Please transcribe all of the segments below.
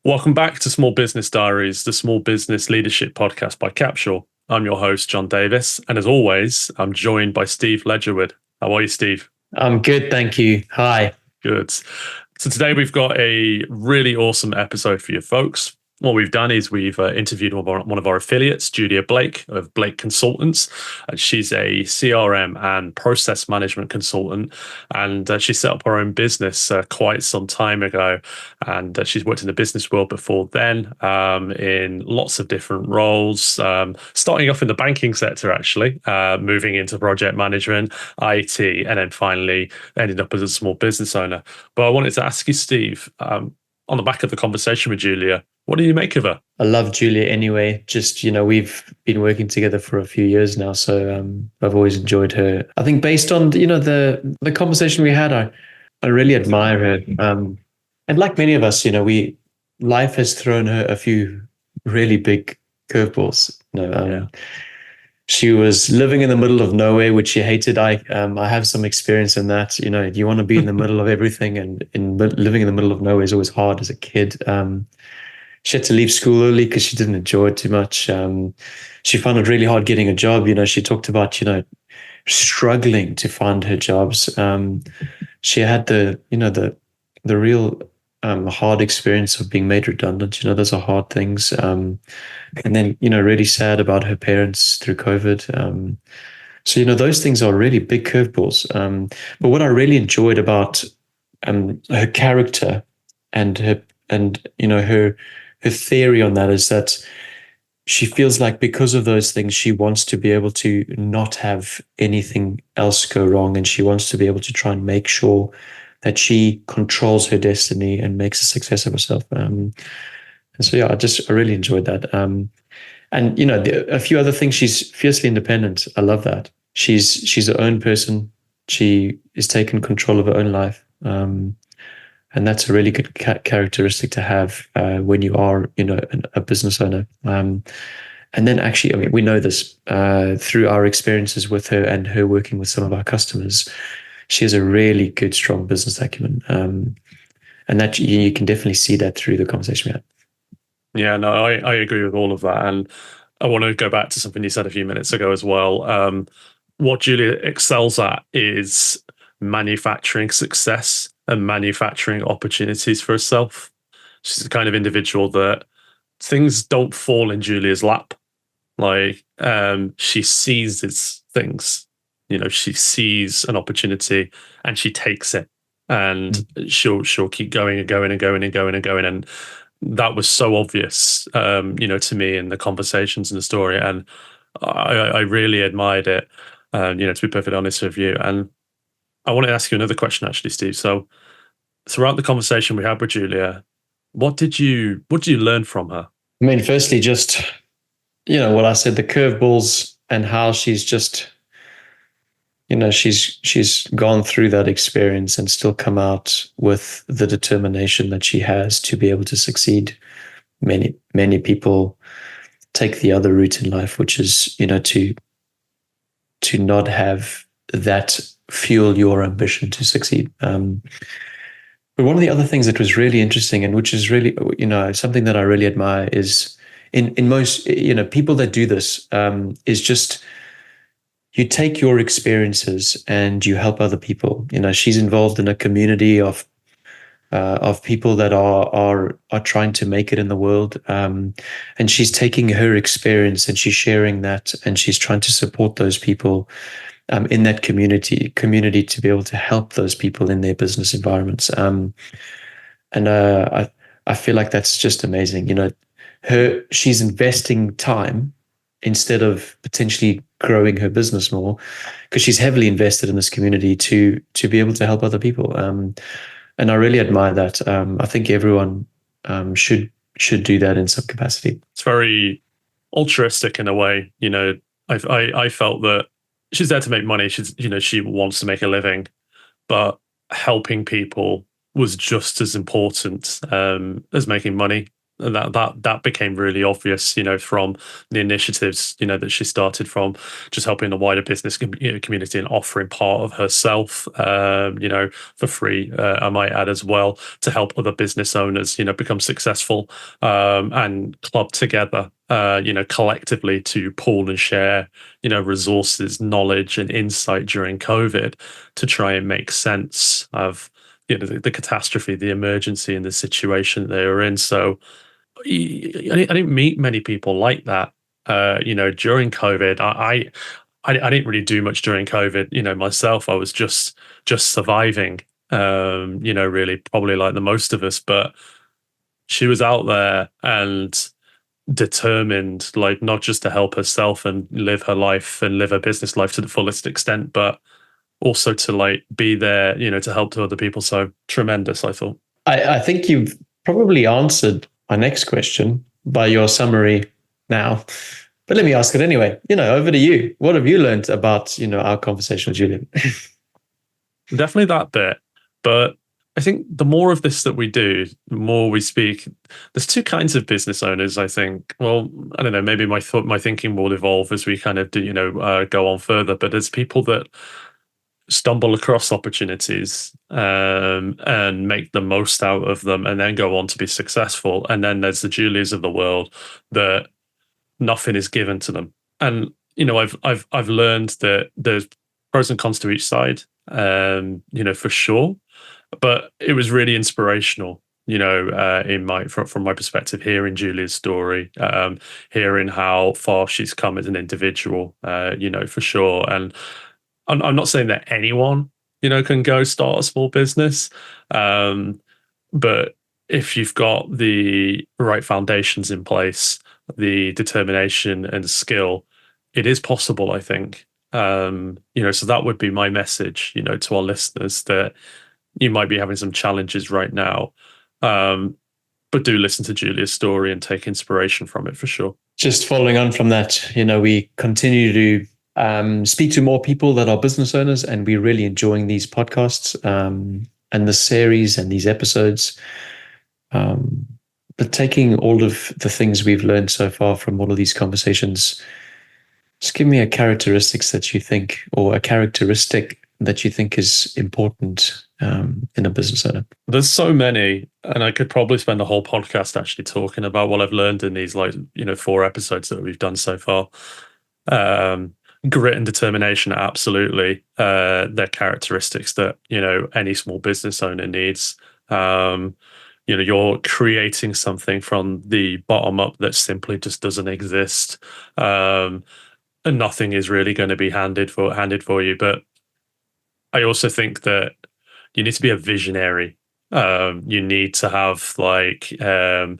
Welcome back to Small Business Diaries, the small business leadership podcast by Capsule. I'm your host, John Davis. And as always, I'm joined by Steve Ledgerwood. How are you, Steve? I'm good, thank you. Hi. Good. So today we've got a really awesome episode for you folks. What we've done is we've interviewed one of our affiliates, Julia Blake of Blake Consultants. She's a CRM and process management consultant, and she set up her own business quite some time ago. And she's worked in the business world before then in lots of different roles, starting off in the banking sector, actually, moving into project management, IT, and then finally ended up as a small business owner. But I wanted to ask you, Steve, on the back of the conversation with Julia, what do you make of her? I love Julia anyway. Just, we've been working together for a few years now. So I've always enjoyed her. I think based on, the conversation we had, I really admire her. And like many of us, life has thrown her a few really big curveballs. She was living in the middle of nowhere, which she hated. I have some experience in that. You want to be in the middle of everything, and living in the middle of nowhere is always hard as a kid. She had to leave school early because she didn't enjoy it too much. She found it really hard getting a job. She talked about, struggling to find her jobs. She had the real hard experience of being made redundant. Those are hard things. And then, really sad about her parents through COVID. So, those things are really big curveballs. But what I really enjoyed about her character and her theory on that is that she feels like because of those things, she wants to be able to not have anything else go wrong. And she wants to be able to try and make sure that she controls her destiny and makes a success of herself. And so, yeah, I really enjoyed that. And, a few other things, she's fiercely independent. I love that. She's her own person. She is taking control of her own life. And that's a really good characteristic to have when you are, a business owner. And then actually, we know this through our experiences with her and her working with some of our customers. She has a really good, strong business acumen. And that you can definitely see that through the conversation we had. Yeah, no, I agree with all of that. And I want to go back to something you said a few minutes ago as well. What Julia excels at is manufacturing success and manufacturing opportunities for herself. She's the kind of individual that things don't fall in Julia's lap. She seizes things. She sees an opportunity and she takes it, and she'll keep going and going and going and going and going. And that was so obvious, to me in the conversations and the story. And I really admired it, to be perfectly honest with you. And I want to ask you another question, actually, Steve. So throughout the conversation we had with Julia, what did you learn from her? I mean, firstly, just, what I said, the curveballs and how she's just, she's gone through that experience and still come out with the determination that she has to be able to succeed. Many people take the other route in life, which is, to not have that fuel your ambition to succeed. But one of the other things that was really interesting, and which is really, something that I really admire, is in most, people that do this, is just you take your experiences and you help other people. She's involved in a community of people that are trying to make it in the world, and she's taking her experience and she's sharing that, and she's trying to support those people in that community to be able to help those people in their business environments. And I feel like that's just amazing. She's investing time instead of potentially growing her business more, because she's heavily invested in this community to be able to help other people. And I really admire that. I think everyone should do that in some capacity. It's very altruistic in a way. I felt that she's there to make money. She wants to make a living, but helping people was just as important as making money. And that became really obvious, from the initiatives, that she started from, just helping the wider business community and offering part of herself, for free. I might add as well, to help other business owners, become successful, and club together, collectively to pool and share, resources, knowledge, and insight during COVID to try and make sense of the catastrophe, the emergency, and the situation they were in. So I didn't meet many people like that. During COVID, I didn't really do much during COVID. Myself, I was just surviving. Really, probably like the most of us. But she was out there and determined, like, not just to help herself and live her life and live her business life to the fullest extent, but also to like be there, to help to other people. So tremendous, I thought. I think you've probably answered my next question by your summary now. But let me ask it anyway. Over to you. What have you learned about, our conversation with Julian? Definitely that bit. But I think the more of this that we do, the more we speak. There's two kinds of business owners, I think. Well, I don't know, maybe my thinking will evolve as we kind of do, go on further. But there's people that stumble across opportunities, and make the most out of them, and then go on to be successful. And then there's the Julias of the world that nothing is given to them. And I've learned that there's pros and cons to each side, for sure. But it was really inspirational, from my perspective, hearing Julia's story, hearing how far she's come as an individual, for sure. And I'm not saying that anyone, can go start a small business. But if you've got the right foundations in place, the determination and skill, it is possible, I think. So that would be my message, to our listeners, that you might be having some challenges right now. But do listen to Julia's story and take inspiration from it for sure. Just following on from that, we continue to speak to more people that are business owners, and we're really enjoying these podcasts, and the series and these episodes. But taking all of the things we've learned so far from all of these conversations, just give me a characteristic that you think is important in a business owner. There's so many, and I could probably spend a whole podcast actually talking about what I've learned in these 4 episodes that we've done so far. Grit and determination, absolutely. They're characteristics that, any small business owner needs. You're creating something from the bottom up that simply just doesn't exist. And nothing is really going to be handed for you. But I also think that you need to be a visionary. You need to have an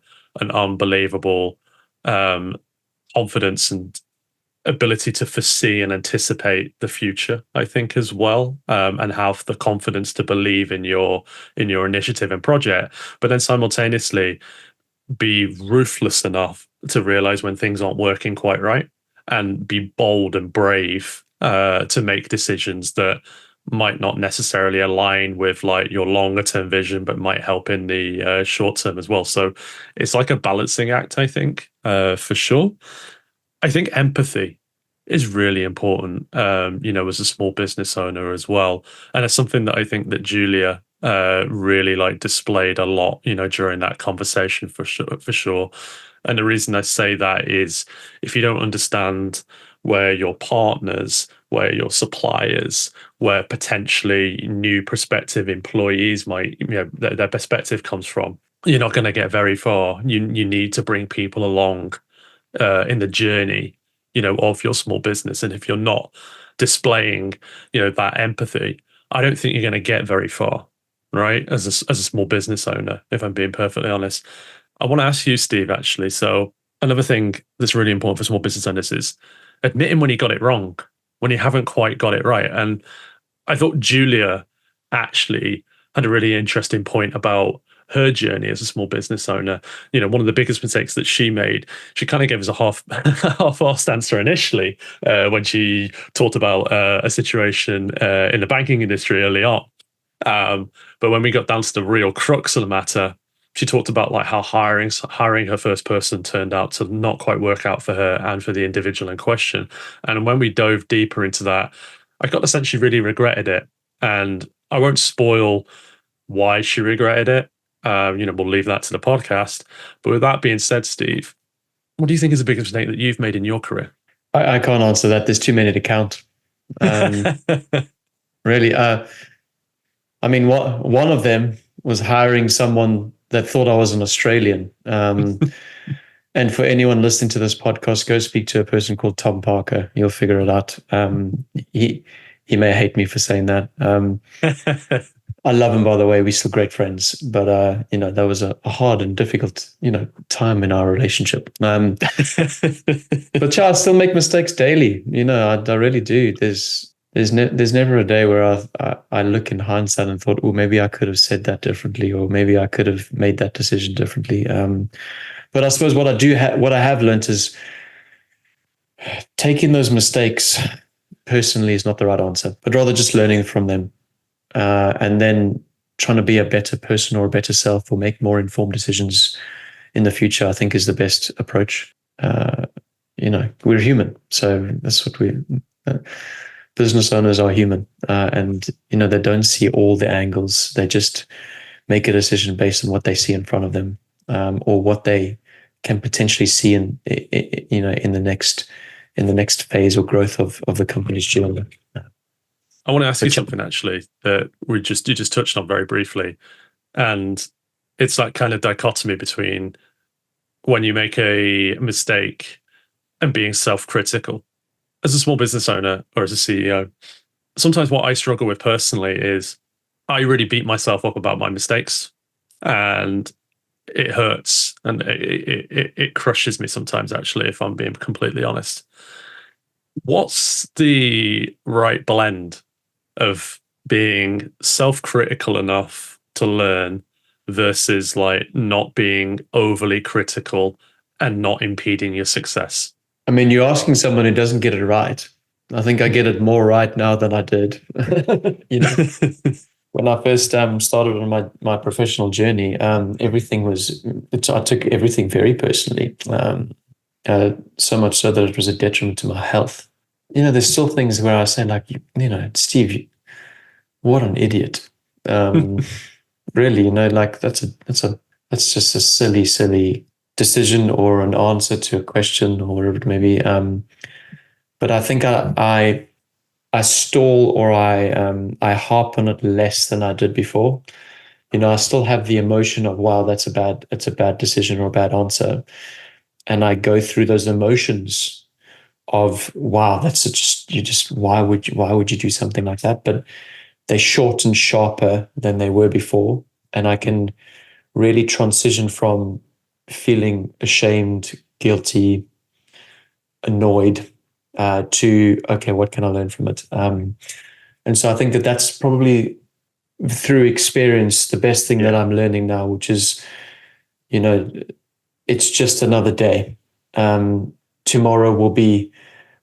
unbelievable confidence and ability to foresee and anticipate the future, I think, as well, and have the confidence to believe in your initiative and project, but then simultaneously be ruthless enough to realize when things aren't working quite right, and be bold and brave to make decisions that might not necessarily align with your longer term vision, but might help in the short term as well. So it's like a balancing act, I think, for sure. I think empathy is really important, as a small business owner as well. And it's something that I think that Julia really displayed a lot, during that conversation for sure. And the reason I say that is, if you don't understand where your partners, where your suppliers, where potentially new prospective employees might, their perspective comes from, you're not going to get very far. You need to bring people along in the journey, of your small business. And if you're not displaying, that empathy, I don't think you're going to get very far, right? As a small business owner, if I'm being perfectly honest. I want to ask you, Steve, actually. So another thing that's really important for small business owners is admitting when you got it wrong, when you haven't quite got it right. And I thought Julia actually had a really interesting point about her journey as a small business owner. One of the biggest mistakes that she made, she kind of gave us a half-assed answer initially when she talked about a situation in the banking industry early on. But when we got down to the real crux of the matter, she talked about like how hiring her first person turned out to not quite work out for her and for the individual in question. And when we dove deeper into that, I got the sense she really regretted it. And I won't spoil why she regretted it. We'll leave that to the podcast. But with that being said, Steve, what do you think is the biggest mistake that you've made in your career? I can't answer that. There's too many to count. Really. I mean, one of them was hiring someone that thought I was an Australian. And for anyone listening to this podcast, go speak to a person called Tom Parker. You'll figure it out. He may hate me for saying that. I love him, by the way. We're still great friends. But, that was a hard and difficult, time in our relationship. But I still make mistakes daily. I really do. There's never a day where I look in hindsight and thought, oh, maybe I could have said that differently, or maybe I could have made that decision differently. But I suppose what I have learned is taking those mistakes personally is not the right answer, but rather just learning from them, and then trying to be a better person or a better self, or make more informed decisions in the future, I think is the best approach. We're human, so that's what business owners are human, and they don't see all the angles. They just make a decision based on what they see in front of them, or what they can potentially see in the next phase or growth of the company's journey. I want to ask you something actually that you just touched on very briefly, and it's that kind of dichotomy between when you make a mistake and being self-critical. As a small business owner or as a CEO, sometimes what I struggle with personally is I really beat myself up about my mistakes, and it hurts and it crushes me sometimes, actually, if I'm being completely honest. What's the right blend of being self-critical enough to learn versus like not being overly critical and not impeding your success? I mean, you're asking someone who doesn't get it right. I think I get it more right now than I did. When I first started on my professional journey, everything I took everything very personally, so much so that it was a detriment to my health. There's still things where I say like, Steve, what an idiot. Really, like that's just a silly decision or an answer to a question or whatever it may be. But I think I stall, or I harp on it less than I did before. I still have the emotion of, wow, that's a bad decision or a bad answer. And I go through those emotions of, wow, why would you do something like that? But they're short and sharper than they were before. And I can really transition from feeling ashamed, guilty, annoyed, to, okay, what can I learn from it? And so I think that's probably, through experience, the best thing that I'm learning now, which is, it's just another day. Tomorrow will be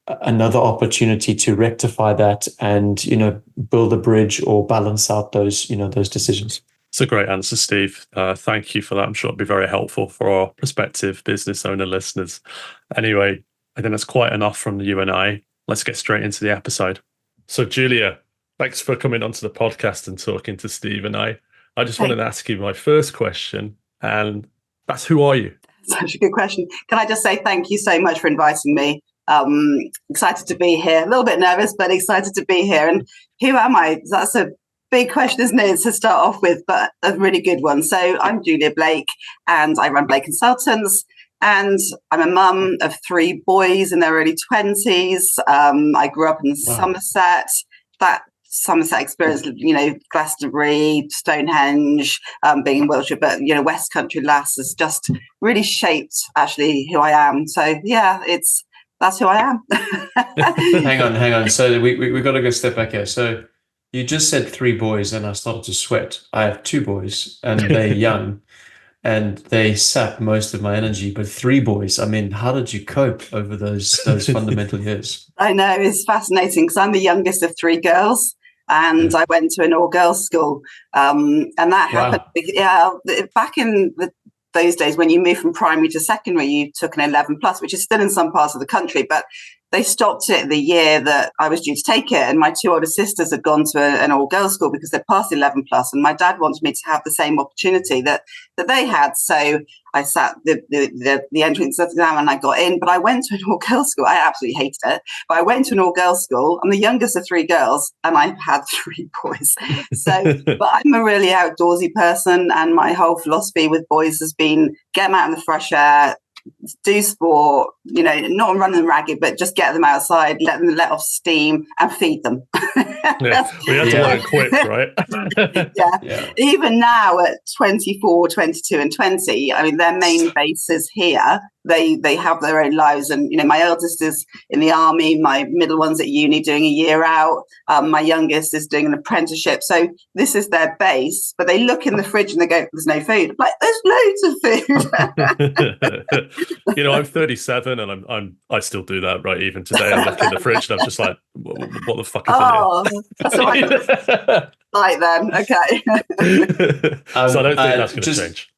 another opportunity to rectify that and, build a bridge or balance out those decisions. It's a great answer, Steve. Thank you for that. I'm sure it'll be very helpful for our prospective business owner listeners. Anyway, I think that's quite enough from you and I. Let's get straight into the episode. So, Julia, thanks for coming onto the podcast and talking to Steve and I. I just wanted to ask you my first question, and that's, who are you? Such a good question. Can I just say thank you so much for inviting me? Excited to be here. A little bit nervous, but excited to be here. And who am I? That's a big question, isn't it, to start off with, but a really good one. So I'm Julia Blake, and I run Blake Consultants. And I'm a mum of 3 boys in their early 20s. I grew up in Somerset. That Somerset experience, Glastonbury, Stonehenge, being in Wiltshire, but, West Country lass has just really shaped actually who I am. So yeah, that's who I am. Hang on. So we got to go step back here. So you just said 3 boys, and I started to sweat. I have 2 boys, and they're young. And they sap most of my energy, but 3 boys. I mean, how did you cope over those fundamental years? I know, it's fascinating because I'm the youngest of 3 girls. and I went to an all-girls school, and that happened. Back in those days when you moved from primary to secondary, you took an 11 plus, which is still in some parts of the country, but they stopped it the year that I was due to take it. And my two older sisters had gone to an all-girls school because they'd passed 11 plus, and my dad wanted me to have the same opportunity that they had. So I sat the entrance exam and I got in, but I went to an all-girls school. I absolutely hated it, but I went to an all-girls school. I'm the youngest of three girls, and I've had three boys. So, but I'm a really outdoorsy person, and my whole philosophy with boys has been get them out in the fresh air, do sport, not run them ragged, but just get them outside, let them let off steam and feed them. Yeah. We had to learn quick, right? Yeah. Even now at 24, 22 and 20, I mean, their main base is here. They have their own lives. And, my eldest is in the army. My middle one's at uni doing a year out. My youngest is doing an apprenticeship. So this is their base. But they look in the fridge and they go, there's no food. I'm like, there's loads of food. I'm 37 and I still do that, right? Even today, I look in the fridge and I'm just like, what the fuck is in here? That's what I like then. Okay. So I don't think that's going to change.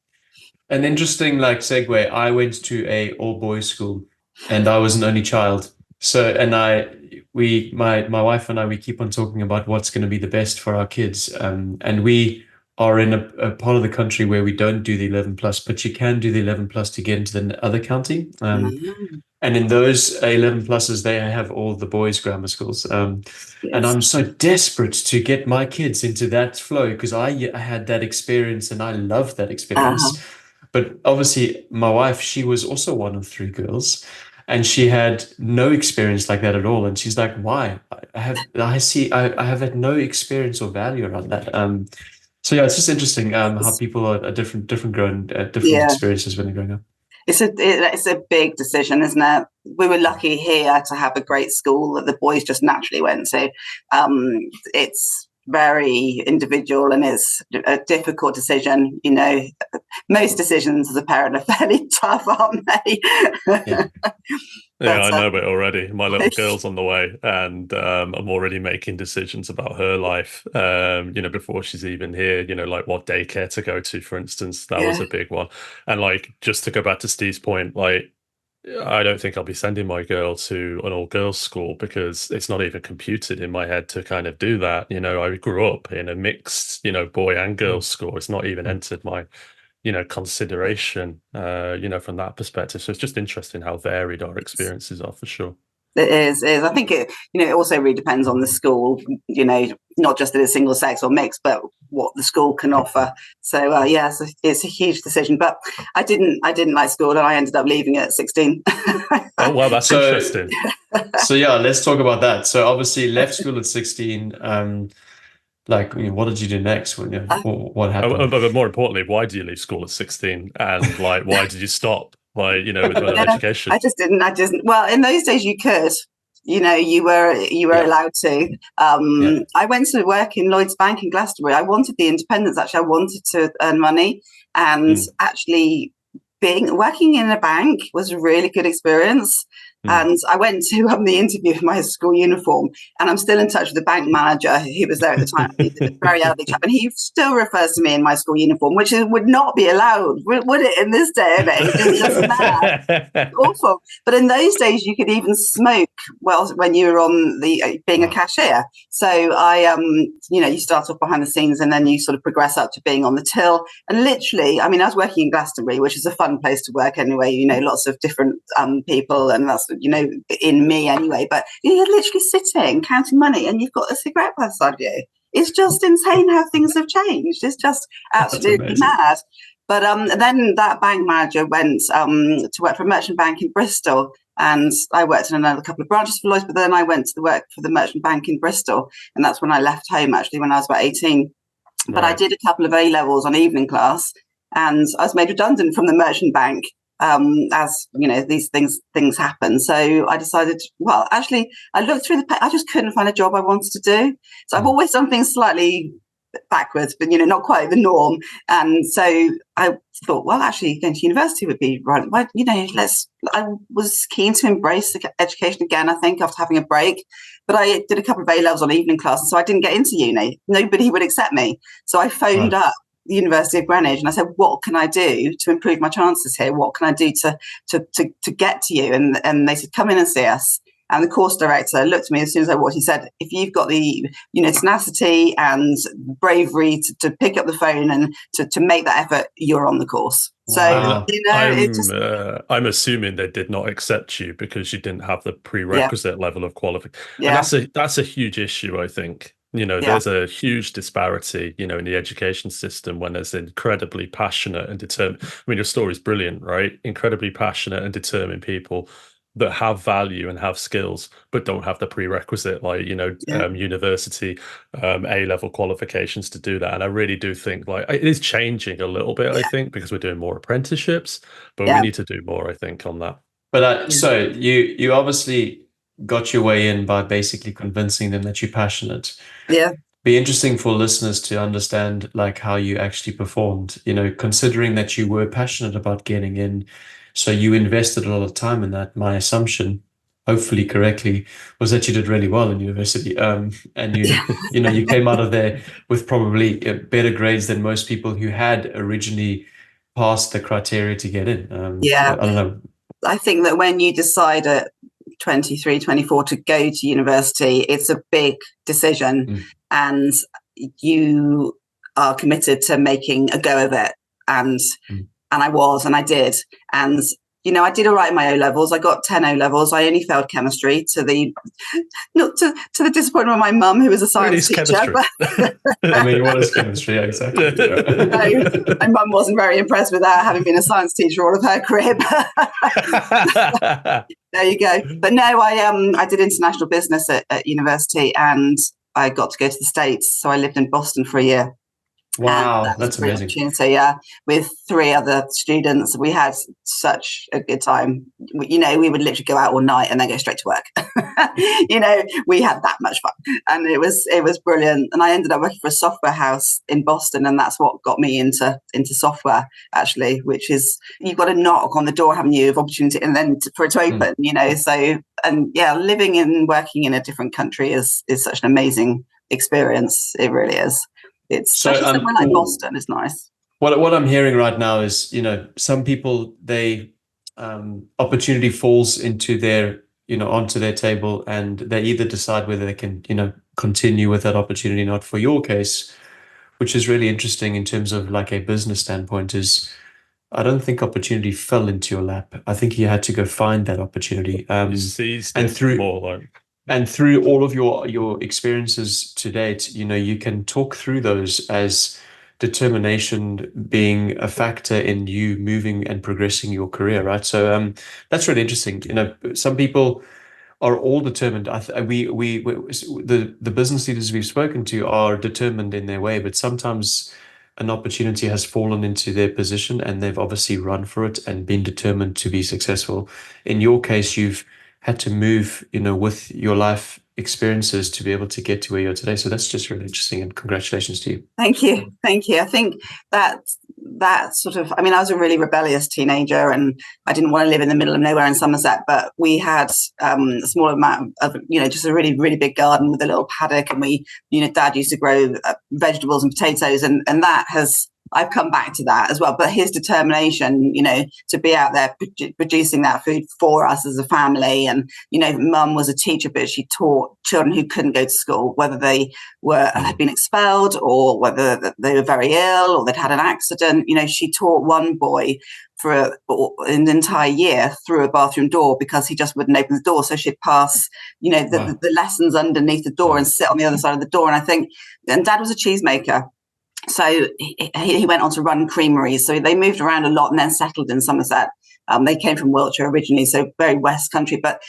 An interesting segue. I went to a all boys school, and I was an only child. So, and my wife and I, we keep on talking about what's going to be the best for our kids. And we are in a part of the country where we don't do the 11 plus, but you can do the 11 plus to get into the other county. And in those 11 pluses, they have all the boys' grammar schools. And I'm so desperate to get my kids into that flow because I had that experience and I loved that experience. But obviously, my wife, she was also one of three girls, and she had no experience like that at all. And she's like, "Why? I have had no experience or value around that." So yeah, it's just interesting how people are different grown different experiences when they're growing up. It's a big decision, isn't it? We were lucky here to have a great school that the boys just naturally went to. It's very individual and it's a difficult decision. Most decisions as a parent are fairly tough, aren't they? Yeah, I know it already. My little girl's on the way, and I'm already making decisions about her life. Before she's even here. Like what daycare to go to, for instance. That was a big one. And just to go back to Steve's point, I don't think I'll be sending my girl to an all-girls school because it's not even computed in my head to kind of do that. I grew up in a mixed, boy and girls school. It's not even entered my consideration, from that perspective. So it's just interesting how varied our experiences are, for sure. It is. I think it also really depends on the school, not just that it's single sex or mixed, but what the school can offer. So it's a huge decision. But I didn't like school, and I ended up leaving it at 16. Oh well, that's interesting. So let's talk about that. So obviously left school at 16. What did you do next? What happened? But more importantly, why did you leave school at 16? And why did you stop? With education? I just didn't. Well, in those days you could. You were allowed to. I went to work in Lloyd's Bank in Glastonbury. I wanted the independence. Actually, I wanted to earn money, and actually working in a bank was a really good experience. And I went to the interview for my school uniform, and I'm still in touch with the bank manager who was there at the time. He's a very elderly chap, and he still refers to me in my school uniform, which would not be allowed, would it, in this day and age? It's just mad. Awful. But in those days, you could even smoke when you were on being a cashier. So you start off behind the scenes, and then you sort of progress up to being on the till. And literally, I was working in Glastonbury, which is a fun place to work anyway. Lots of different people, and that's in me anyway, but you're literally sitting counting money and you've got a cigarette by the side of you. It's just insane how things have changed. It's just absolutely mad. But then that bank manager went to work for a merchant bank in Bristol, and I worked in another couple of branches for Lloyds, but then I went to work for the merchant bank in Bristol, and that's when I left home, actually, when I was about 18. But I did a couple of A-levels on evening class, and I was made redundant from the merchant bank. As these things happen. So I decided, I looked through I just couldn't find a job I wanted to do. So I've always done things slightly backwards, but not quite the norm. And so I thought, well, actually going to university would be right. Why, I was keen to embrace education again, I think, after having a break. But I did a couple of A-levels on evening classes, so I didn't get into uni. Nobody would accept me. So I phoned up the University of Greenwich and I said, what can I do to improve my chances here? What can I do to get to you? And they said, come in and see us. And the course director looked at me as soon as I walked. He said, if you've got the tenacity and bravery to pick up the phone and to make that effort, you're on the course. So, I'm assuming they did not accept you because you didn't have the prerequisite level of qualification. Yeah. And that's a huge issue, I think. There's a huge disparity, in the education system when there's incredibly passionate and determined. I mean, your story's brilliant, right? Incredibly passionate and determined people that have value and have skills, but don't have the prerequisite, university, A-level qualifications to do that. And I really do think it is changing a little bit, I think, because we're doing more apprenticeships, but we need to do more, I think, on that. But so you obviously got your way in by basically convincing them that you're passionate. Yeah. Be interesting for listeners to understand how you actually performed, considering that you were passionate about getting in. So you invested a lot of time in that. My assumption, hopefully correctly, was that you did really well in university. And you came out of there with probably better grades than most people who had originally passed the criteria to get in. I don't know. I think that when you decide at 23, 24 to go to university, it's a big decision and you are committed to making a go of it. And I was, and I did. And, I did all right in my O-levels. I got 10 O-levels. I only failed chemistry to the disappointment of my mum, who was a science teacher. I mean, what is chemistry exactly? No, my mum wasn't very impressed with that, having been a science teacher all of her career. There you go. But no, I did international business at university, and I got to go to the States. So I lived in Boston for a year. Wow, that's amazing. Opportunity, with 3 other students. We had such a good time. We would literally go out all night and then go straight to work. We had that much fun, and it was brilliant. And I ended up working for a software house in Boston, and that's what got me into software, actually, which is you've got to knock on the door, haven't you, of opportunity, and then for it to open. So living and working in a different country is such an amazing experience. It really is. It's so, somewhere like Boston is nice. What I'm hearing right now is, some people, they opportunity falls into their, onto their table, and they either decide whether they can, continue with that opportunity or not. For your case, which is really interesting in terms of a business standpoint, is I don't think opportunity fell into your lap. I think you had to go find that opportunity. You seized it more like. And through all of your experiences to date, you can talk through those as determination being a factor in you moving and progressing your career, right? So that's really interesting. Some people are all determined. The business leaders we've spoken to are determined in their way, but sometimes an opportunity has fallen into their position and they've obviously run for it and been determined to be successful. In your case, you've had to move, with your life experiences to be able to get to where you're today. So that's just really interesting, and congratulations to you. Thank you. I think that sort of, I was a really rebellious teenager, and I didn't want to live in the middle of nowhere in Somerset, but we had a small amount of, just a really, really big garden with a little paddock, and we, Dad used to grow vegetables and potatoes, and that has, I've come back to that as well. But his determination, to be out there producing that food for us as a family. And, Mum was a teacher, but she taught children who couldn't go to school, whether they had been expelled or whether they were very ill or they'd had an accident. She taught one boy for an entire year through a bathroom door because he just wouldn't open the door. So she'd pass, the lessons underneath the door and sit on the other side of the door. And Dad was a cheesemaker. So he went on to run creameries. So they moved around a lot and then settled in Somerset. They came from Wiltshire originally, so very West Country. But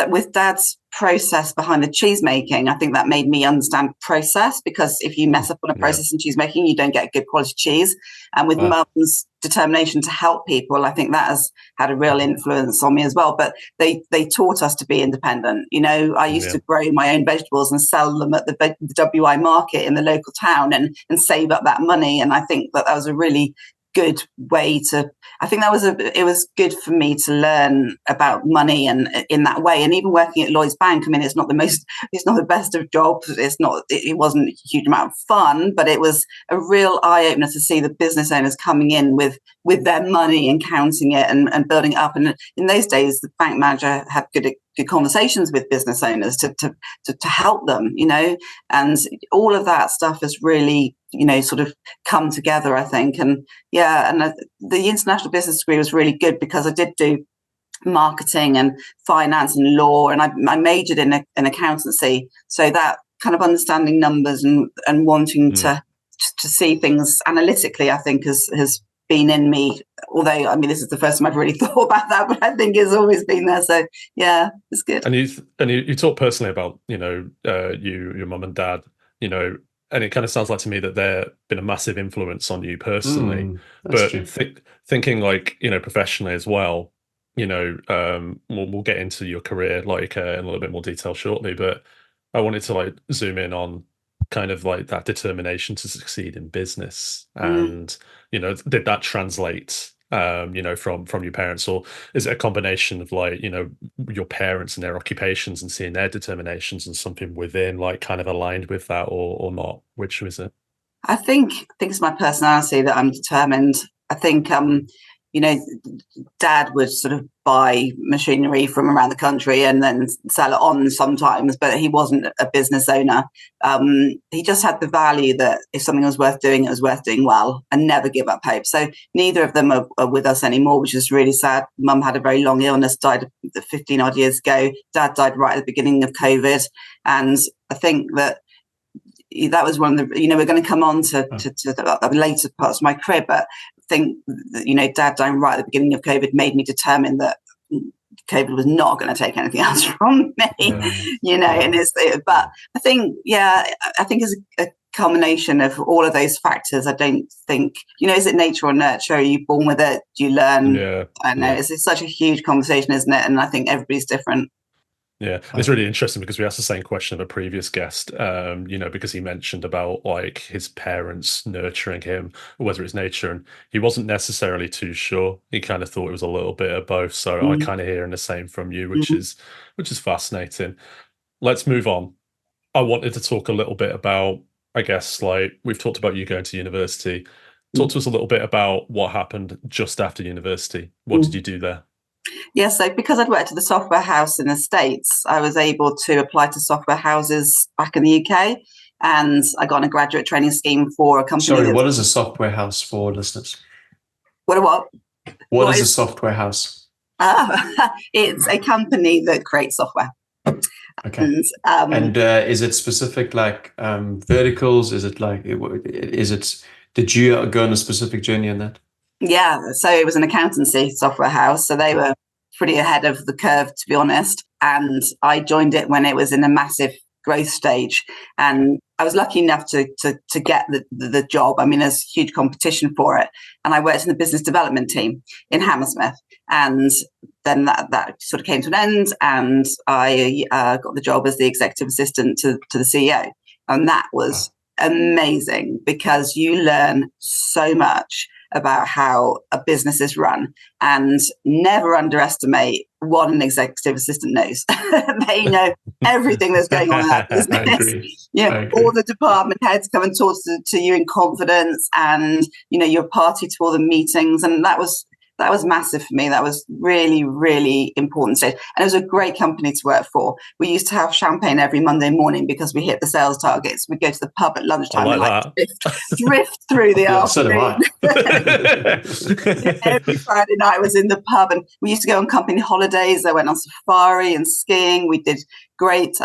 with Dad's process behind the cheese making. I think that made me understand process, because if you mess up on a process in cheese making, you don't get good quality cheese. And with Mum's determination to help people, I think that has had a real influence on me as well. But they taught us to be independent. I used to grow my own vegetables and sell them at the WI market in the local town and save up that money. And I think that was a really good way to, I think it was good for me to learn about money and in that way. And even working at Lloyds Bank, I mean, it's not the best of jobs. It wasn't a huge amount of fun, but it was a real eye opener to see the business owners coming in with their money and counting it and building it up. And in those days, the bank manager had good conversations with business owners to help them, and all of that stuff has really, sort of come together, I think. And the international business degree was really good because I did do marketing and finance and law, and I majored in accountancy. So that kind of understanding numbers and wanting to see things analytically, I think has been in me. Although, I mean, this is the first time I've really thought about that, but I think it's always been there. So yeah, it's good. And you talk personally about, your mum and dad, and it kind of sounds like to me that they've been a massive influence on you personally, but thinking like, professionally as well, we'll get into your career like in a little bit more detail shortly, but I wanted to like zoom in on kind of like that determination to succeed in business. And, did that translate, from your parents, or is it a combination of like, your parents and their occupations and seeing their determinations and something within like kind of aligned with that or not? Which was it? I think it's my personality that I'm determined. I think, Dad would sort of buy machinery from around the country and then sell it on sometimes, but he wasn't a business owner. He just had the value that if something was worth doing, it was worth doing well, and never give up hope. So neither of them are with us anymore, which is really sad. Mum had a very long illness, died 15 odd years ago. Dad died right at the beginning of COVID. And I think that was one of the, we're going to come on to the later parts of my career, but I think that, Dad dying right at the beginning of COVID made me determined that COVID was not going to take anything else from me, but I think it's a combination of all of those factors. I don't think, is it nature or nurture? Are you born with it? Do you learn? I don't know. It's such a huge conversation, isn't it? And I think everybody's different. Yeah, it's really interesting because we asked the same question of a previous guest, because he mentioned about like his parents nurturing him, or whether it's nature, and he wasn't necessarily too sure. He kind of thought it was a little bit of both. So I kind of hearing the same from you, which is fascinating. Let's move on. I wanted to talk a little bit about, I guess, like we've talked about you going to university. Talk to us a little bit about what happened just after university. What did you do there? Yeah, so because I'd worked at the software house in the States, I was able to apply to software houses back in the UK, and I got on a graduate training scheme for a company. Sorry, what is a software house for listeners? What is a software house? It's a company that creates software. Okay. And is it specific like verticals? Is it like, did you go on a specific journey in that? Yeah, so it was an accountancy software house. So they were pretty ahead of the curve, to be honest. And I joined it when it was in a massive growth stage. And I was lucky enough to get the job. I mean, there's huge competition for it. And I worked in the business development team in Hammersmith. And then that sort of came to an end. And I got the job as the executive assistant to the CEO. And that was amazing because you learn so much about how a business is run, and never underestimate what an executive assistant knows. They know everything that's going on in that business. All the department heads come and talk to you in confidence, and you're party to all the meetings, and that was massive for me. That was really, really important stage. And it was a great company to work for. We used to have champagne every Monday morning because we hit the sales targets. We'd go to the pub at lunchtime and drift through the afternoon. Every Friday night I was in the pub, and we used to go on company holidays. I went on safari and skiing. We did great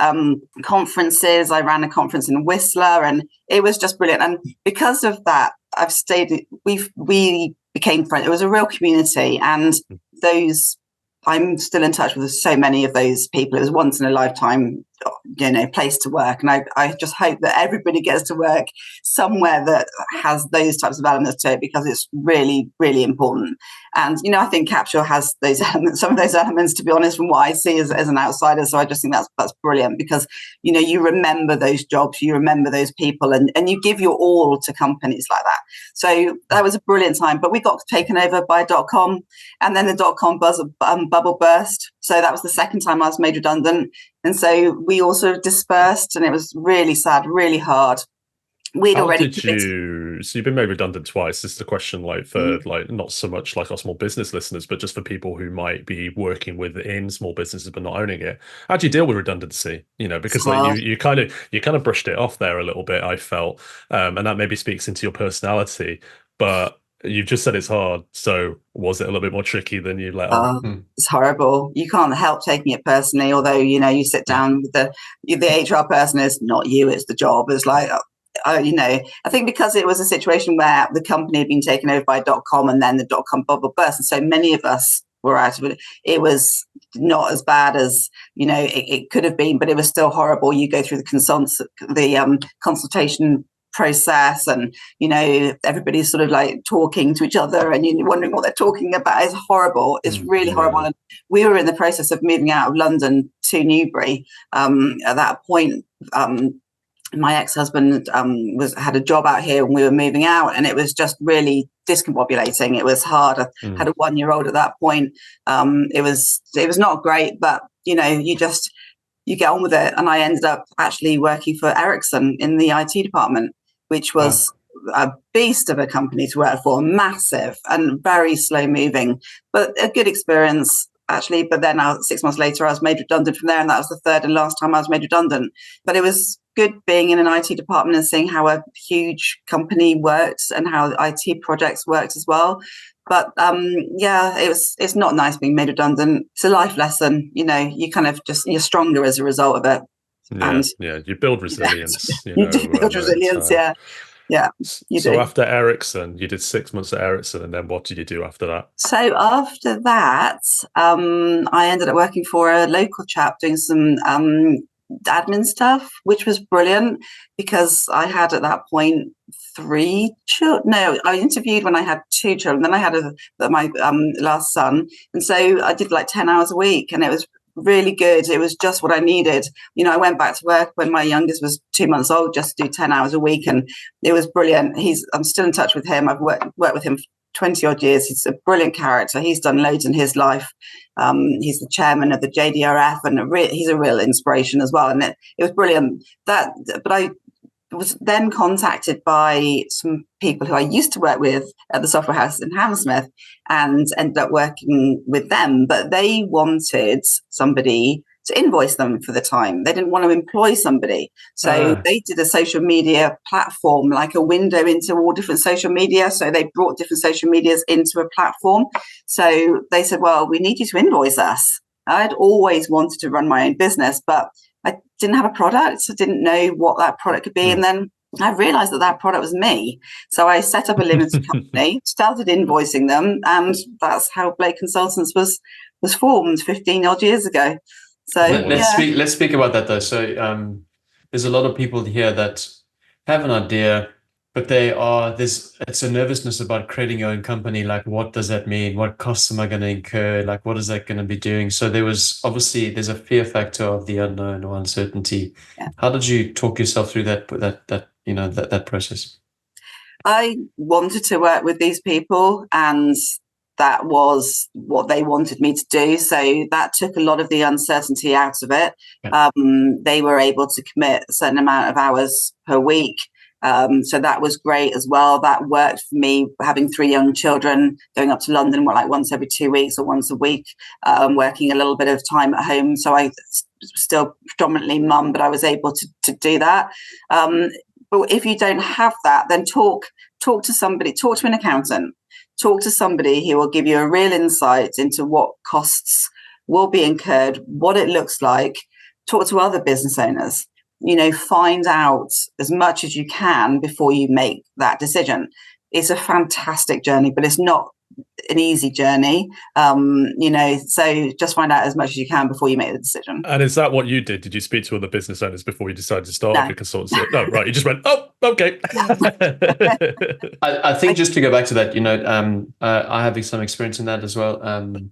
conferences. I ran a conference in Whistler, and it was just brilliant. And because of that, I've stayed. We became friends. It was a real community, and those I'm still in touch with so many of those people. It was once in a lifetime, place to work. And I just hope that everybody gets to work somewhere that has those types of elements to it, because it's really, really important. And, I think Capsule has those elements, some of those elements, to be honest, from what I see as an outsider. So I just think that's brilliant, because, you remember those jobs, you remember those people, and you give your all to companies like that. So that was a brilliant time. But we got taken over by .com, and then the .com bubble burst. So that was the second time I was made redundant. And so we all sort of dispersed, and it was really sad, really hard. We'd already so you've been made redundant twice. This is a question for not so much like our small business listeners, but just for people who might be working within small businesses but not owning it. How do you deal with redundancy? Because you kind of brushed it off there a little bit, I felt, and that maybe speaks into your personality. But you've just said it's hard. So was it a little bit more tricky than you let on? It's horrible. You can't help taking it personally, although, you sit down with the HR person. It's not you, it's the job. It's like, I think because it was a situation where the company had been taken over by .com, and then the .com bubble burst, and so many of us were out of it. It was not as bad as it could have been, but it was still horrible. You go through the consultation process, and everybody's sort of like talking to each other, and you're wondering what they're talking about. It's horrible. It's really horrible. And we were in the process of moving out of London to Newbury at that point. My ex-husband had a job out here, and we were moving out, and it was just really discombobulating. It was hard. I had a 1-year-old at that point. It was not great, but you get on with it. And I ended up actually working for Ericsson in the IT department, which was a beast of a company to work for, massive and very slow moving, but a good experience, actually. But then 6 months later, I was made redundant from there, and that was the third and last time I was made redundant. But it was good being in an IT department and seeing how a huge company works and how IT projects worked as well. But it's not nice being made redundant. It's a life lesson. You kind of you're stronger as a result of it. You build resilience. You do build resilience. Yeah. So after Ericsson, you did 6 months at Ericsson, and then what did you do after that? So after that, I ended up working for a local chap doing some admin stuff, which was brilliant, because I had at that point 3 children. No, I interviewed when I had 2 children. Then I had my last son, and so I did like 10 hours a week, and it was really good. It was just what I needed. I went back to work when my youngest was 2 months old, just to do 10 hours a week, and it was brilliant. I'm still in touch with him. I've worked with him 20 odd years. He's a brilliant character. He's done loads in his life. He's the chairman of the JDRF, and he's a real inspiration as well. And it was brilliant. But I was then contacted by some people who I used to work with at the software house in Hammersmith, and ended up working with them. But they wanted somebody to invoice them for the time. They didn't want to employ somebody. So they did a social media platform, like a window into all different social media. So they brought different social medias into a platform. So they said, well, we need you to invoice us. I'd always wanted to run my own business, but I didn't have a product. I didn't know what that product could be. And then I realized that product was me. So I set up a limited company, started invoicing them. And that's how Blake Consultants was formed 15 odd years ago. So let's speak about that though. So there's a lot of people here that have an idea, but it's a nervousness about creating your own company. Like, what does that mean? What costs am I going to incur? Like, what is that going to be doing? So there's a fear factor of the unknown or uncertainty. Yeah. How did you talk yourself through that process? I wanted to work with these people, and that was what they wanted me to do. So that took a lot of the uncertainty out of it. Yeah. They were able to commit a certain amount of hours per week. So that was great as well. That worked for me, having 3 young children, going up to London like once every 2 weeks or once a week, working a little bit of time at home. So I still predominantly mum, but I was able to do that. But if you don't have that, then talk to somebody, talk to an accountant. Talk to somebody who will give you a real insight into what costs will be incurred, what it looks like. Talk to other business owners. Find out as much as you can before you make that decision. It's a fantastic journey, but it's not an easy journey. So just find out as much as you can before you make the decision. And is that what you did? Did you speak to other business owners before you decided to start No. a consultancy? No, right. You just went, oh, okay. I think just to go back to that, I have some experience in that as well. And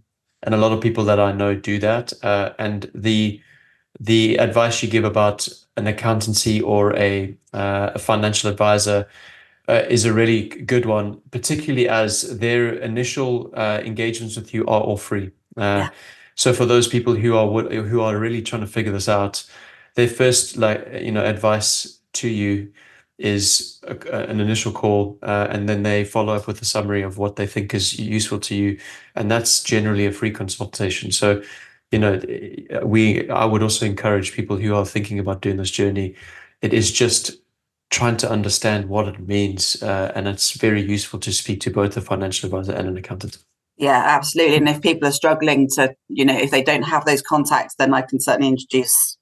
a lot of people that I know do that. And the advice you give about an accountancy or a financial advisor is a really good one, particularly as their initial engagements with you are all free. So for those people who are really trying to figure this out, their first advice to you is an initial call, and then they follow up with a summary of what they think is useful to you, and that's generally a free consultation. So I would also encourage people who are thinking about doing this journey. It is just trying to understand what it means, and it's very useful to speak to both a financial advisor and an accountant. Yeah, absolutely. And if people are struggling to, if they don't have those contacts, then I can certainly introduce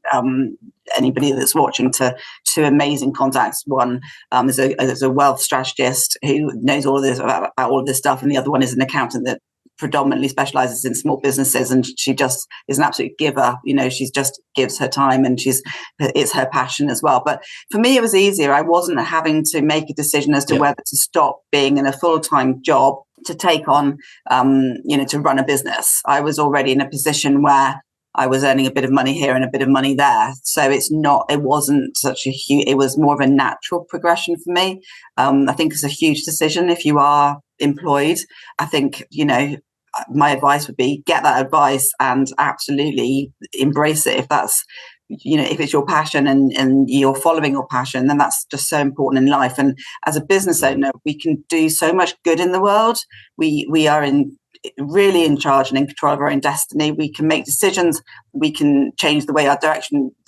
anybody that's watching to amazing contacts. One is a wealth strategist who knows all of this about all of this stuff, and the other one is an accountant that predominantly specializes in small businesses, and she just is an absolute giver. She's just gives her time, and it's her passion as well. But for me, it was easier. I wasn't having to make a decision as to whether to stop being in a full-time job to take on, to run a business. I was already in a position where I was earning a bit of money here and a bit of money there. So it wasn't such a huge, it was more of a natural progression for me. I think it's a huge decision if you are employed. I think, my advice would be get that advice and absolutely embrace it. If that's, if it's your passion and you're following your passion, then that's just so important in life. And as a business owner, we can do so much good in the world. We are really in charge and in control of our own destiny. We can make decisions. We can change the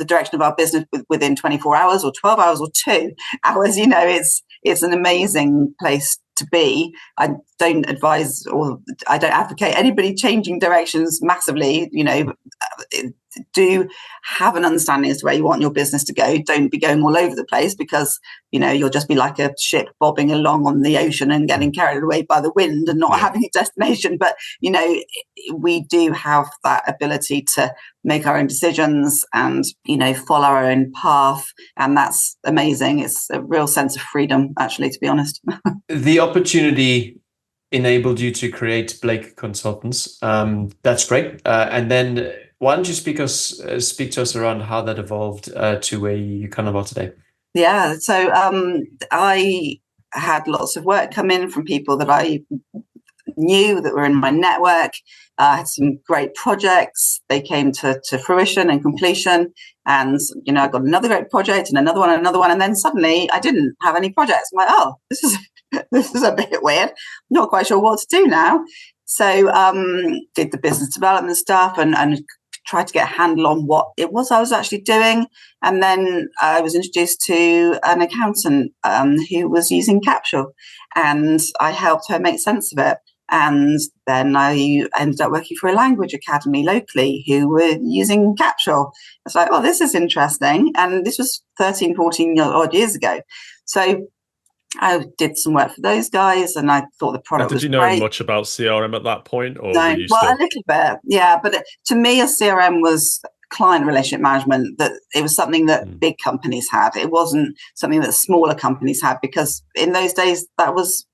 direction of our business within 24 hours or 12 hours or 2 hours. It's an amazing place to be. I don't advise or I don't advocate anybody changing directions massively. Do have an understanding as to where you want your business to go. Don't be going all over the place, because you'll just be like a ship bobbing along on the ocean and getting carried away by the wind and not having a destination. But we do have that ability to make our own decisions and follow our own path, and that's amazing. It's a real sense of freedom, actually, to be honest. The opportunity enabled you to create Blake Consultants. That's great. And then why don't you speak to us around how that evolved to where you kind of are today? Yeah, so I had lots of work come in from people that I knew that were in my network. I had some great projects. They came to fruition and completion. And, I got another great project and another one. And then suddenly I didn't have any projects. I'm like, oh, this is a bit weird. Not quite sure what to do now. So did the business development stuff and tried to get a handle on what it was I was actually doing. And then I was introduced to an accountant who was using Capsule, and I helped her make sense of it. And then I ended up working for a language academy locally who were using Capsule. It's like, oh, this is interesting. And this was 13, 14 odd years ago. So I did some work for those guys, and I thought the product was great. Did you know much about CRM at that point? Or no, were you a little bit, yeah. But to me, a CRM was client relationship management. That it was something that big companies had. It wasn't something that smaller companies had, because in those days that was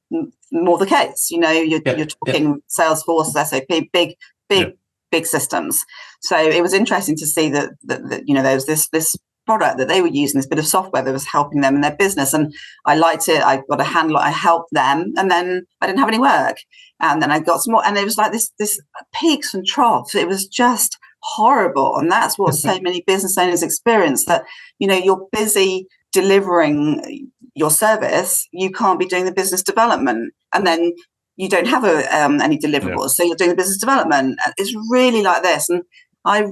more the case. You're talking Salesforce, SAP, big systems. So it was interesting to see that there was this product that they were using, this bit of software that was helping them in their business, and I liked it. I got a handle. I helped them, and then I didn't have any work, and then I got some more, and it was like this peaks and troughs. It was just horrible, and that's what so many business owners experience. That you're busy delivering your service, you can't be doing the business development, and then you don't have any deliverables, so you're doing the business development. It's really like this, and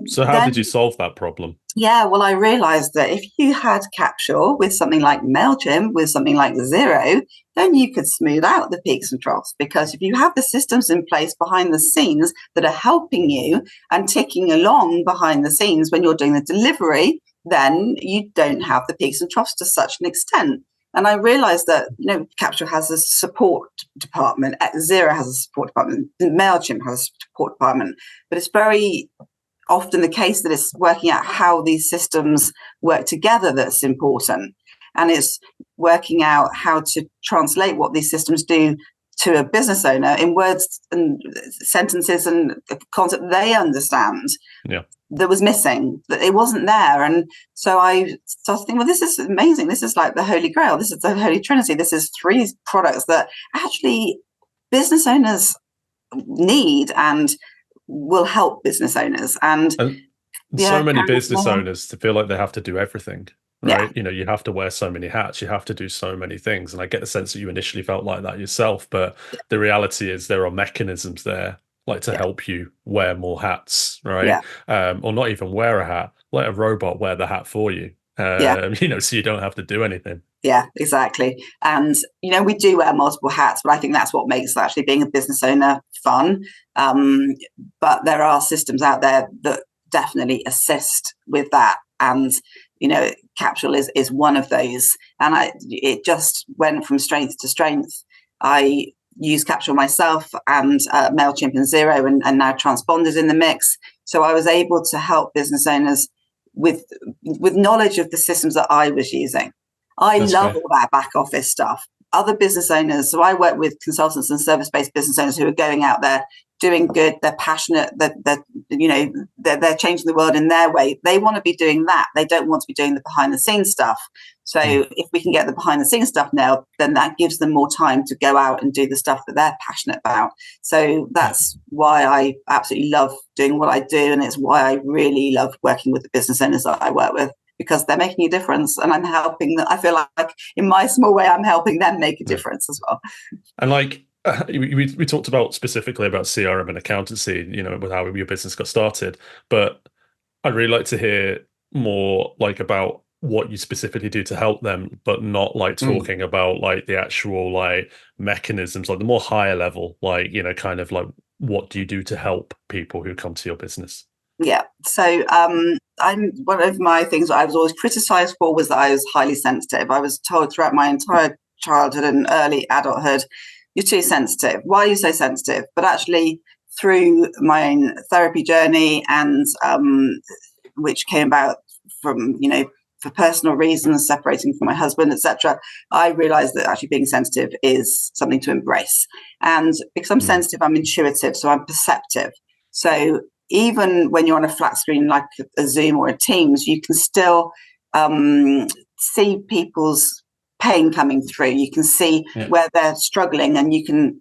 So how did you solve that problem? Yeah, well, I realized that if you had Capsule with something like MailChimp, with something like Xero, then you could smooth out the peaks and troughs, because if you have the systems in place behind the scenes that are helping you and ticking along behind the scenes when you're doing the delivery, then you don't have the peaks and troughs to such an extent. And I realized that, Capsule has a support department, Xero has a support department, MailChimp has a support department, but it's very often the case that it's working out how these systems work together that's important. And it's working out how to translate what these systems do to a business owner in words and sentences and concept they understand. Yeah. That was missing, that it wasn't there. And so I started thinking, well, this is amazing. This is like the Holy Grail. This is the Holy Trinity. This is 3 products that actually business owners need and will help business owners. And so many business owners to feel like they have to do everything. Right. Yeah. You have to wear so many hats. You have to do so many things. And I get the sense that you initially felt like that yourself. But the reality is there are mechanisms there like to help you wear more hats. Right. Or not even wear a hat. Let a robot wear the hat for you. So you don't have to do anything. Yeah, exactly. And, we do wear multiple hats, but I think that's what makes actually being a business owner fun. But there are systems out there that definitely assist with that. And, Capsule is one of those. And it just went from strength to strength. I use Capsule myself and MailChimp and Xero, and now Transponder's in the mix. So I was able to help business owners with knowledge of the systems that I was using. That's love great. All that back office stuff. Other business owners, so I work with consultants and service-based business owners who are going out there doing good. They're passionate. They're changing the world in their way. They want to be doing that. They don't want to be doing the behind-the-scenes stuff. So if we can get the behind-the-scenes stuff nailed, then that gives them more time to go out and do the stuff that they're passionate about. So that's why I absolutely love doing what I do, and it's why I really love working with the business owners that I work with, because they're making a difference, and I'm helping them. I feel like in my small way, I'm helping them make a difference as well. And we talked about specifically about CRM and accountancy, with how your business got started, but I'd really like to hear more about what you specifically do to help them, but not talking about the actual mechanisms, the more higher level, what do you do to help people who come to your business? Yeah. So I'm one of my things I was always criticized for was that I was highly sensitive. I was told throughout my entire childhood and early adulthood, you're too sensitive. Why are you so sensitive? But actually, through my own therapy journey, and which came about from, for personal reasons, separating from my husband, etc., I realized that actually being sensitive is something to embrace. And because I'm sensitive, I'm intuitive, so I'm perceptive. So even when you're on a flat screen like a Zoom or a Teams, you can still see people's pain coming through. You can see where they're struggling, and you can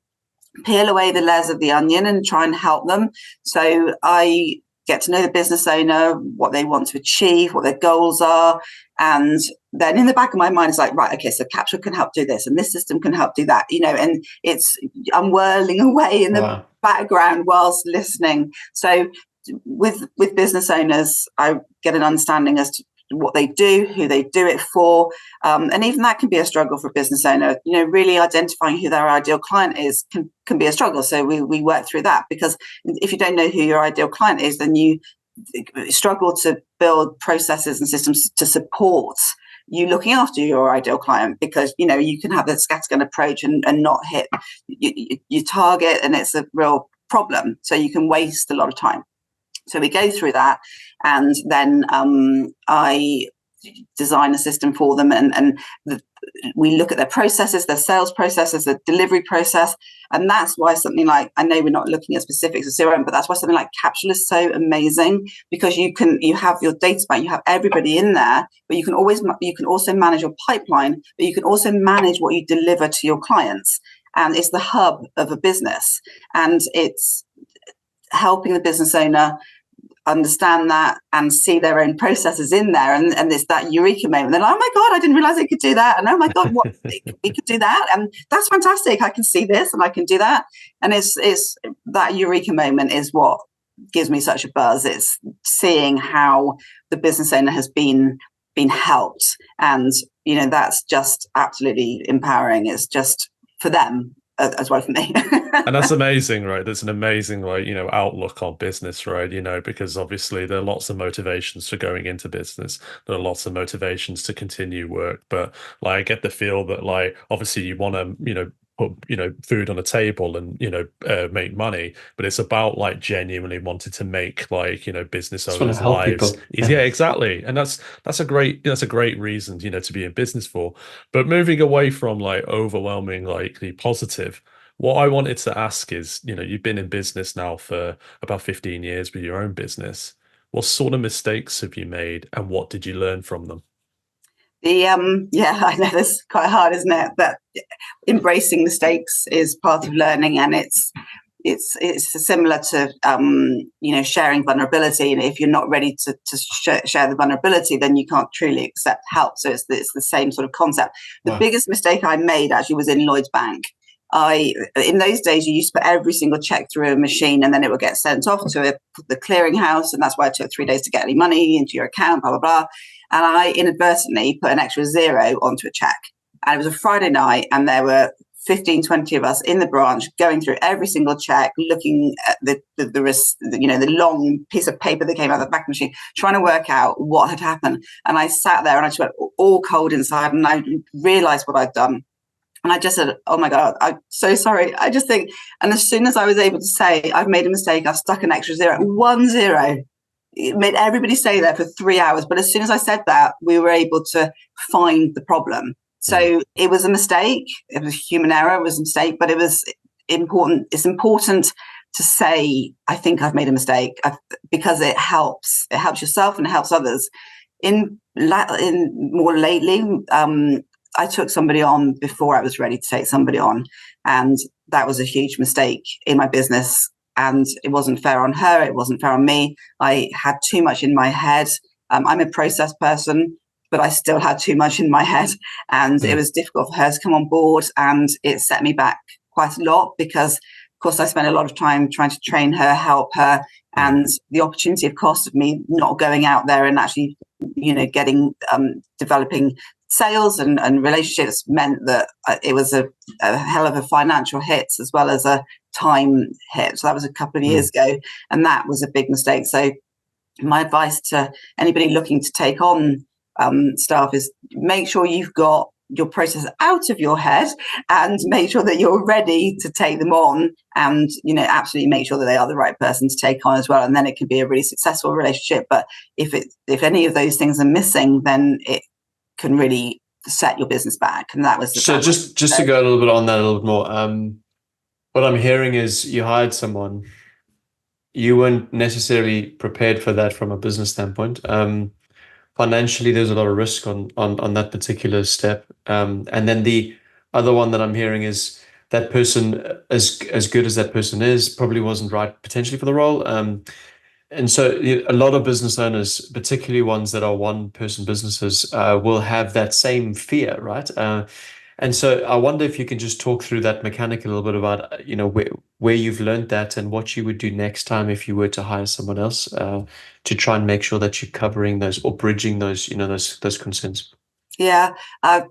peel away the layers of the onion and try and help them. So I get to know the business owner, what they want to achieve, what their goals are. And then in the back of my mind, it's right, okay, so Capsule can help do this, and this system can help do that, and I'm whirling away in the background whilst listening. So with business owners, I get an understanding as to what they do, who they do it for. And even that can be a struggle for a business owner. Really identifying who their ideal client is can be a struggle. So we work through that, because if you don't know who your ideal client is, then you struggle to build processes and systems to support you looking after your ideal client, because you can have the scattergun approach and not hit your target, and it's a real problem. So you can waste a lot of time. So we go through that, and then I design a system for them, and we look at their processes, their sales processes, their delivery process. And that's why something like, I know we're not looking at specifics of CRM, but that's why something like Capsule is so amazing, because you have your data bank, you have everybody in there, but you can also manage your pipeline, but you can also manage what you deliver to your clients. And it's the hub of a business, and it's helping the business owner understand that and see their own processes in there, and it's that eureka moment. They're like, oh my god, I didn't realize I could do that, and oh my god, what we could do that, and that's fantastic, I can see this and I can do that. And it's that eureka moment is what gives me such a buzz. It's seeing how the business owner has been helped, and that's just absolutely empowering. It's just for them, as well for me. And that's amazing, right? That's an amazing, like, outlook on business, right? Because obviously there are lots of motivations for going into business. There are lots of motivations to continue work, but like I get the feel that like obviously you want to, put food on a table and make money, but it's about like genuinely wanting to make like business Just want to owners' help lives. people. Yeah, exactly. And that's a great reason to be in business for. But moving away from like overwhelming like the positive, what I wanted to ask is, you've been in business now for about 15 years with your own business. What sort of mistakes have you made and what did you learn from them? Yeah, I know that's quite hard, isn't it? But embracing mistakes is part of learning, and it's similar to sharing vulnerability. And if you're not ready to share the vulnerability, then you can't truly accept help. So it's the same sort of concept. The biggest mistake I made actually was in Lloyd's Bank. In those days, you used to put every single check through a machine and then it would get sent off to the clearinghouse. And that's why it took 3 days to get any money into your account, blah, blah, blah. And I inadvertently put an extra 0 onto a check. And it was a Friday night and there were 15, 20 of us in the branch going through every single check, looking at the long piece of paper that came out of the back machine, trying to work out what had happened. And I sat there and I just went all cold inside and I realized what I'd done. And I just said, oh my God, I'm so sorry. I just think, and as soon as I was able to say, I've made a mistake, I've stuck an extra 0, 1 0, it made everybody stay there for 3 hours. But as soon as I said that, we were able to find the problem. So it was a mistake. It was human error. It was a mistake, but it was important. It's important to say, I think I've made a mistake because it helps. It helps yourself and it helps others. In more lately, I took somebody on before I was ready to take somebody on. And that was a huge mistake in my business. And it wasn't fair on her. It wasn't fair on me. I had too much in my head. I'm a process person, but I still had too much in my head. And it was difficult for her to come on board. And it set me back quite a lot because, of course, I spent a lot of time trying to train her, help her. And the opportunity of cost of me not going out there and actually, developing sales and relationships meant that it was a hell of a financial hit as well as a time hit. So that was a couple of years ago, and that was a big mistake. So my advice to anybody looking to take on staff is make sure you've got your process out of your head and make sure that you're ready to take them on, and absolutely make sure that they are the right person to take on as well, and then it can be a really successful relationship. But if any of those things are missing, then it can really set your business back. And that was so just to go a little bit on that a little bit more, what I'm hearing is you hired someone, you weren't necessarily prepared for that from a business standpoint. Financially, there's a lot of risk on that particular step. And then the other one that I'm hearing is that person, as good as that person is, probably wasn't right potentially for the role. And so a lot of business owners, particularly ones that are one-person businesses, will have that same fear, right? And so I wonder if you can just talk through that mechanic a little bit about, where you've learned that and what you would do next time if you were to hire someone else to try and make sure that you're covering those or bridging those, those concerns. Yeah.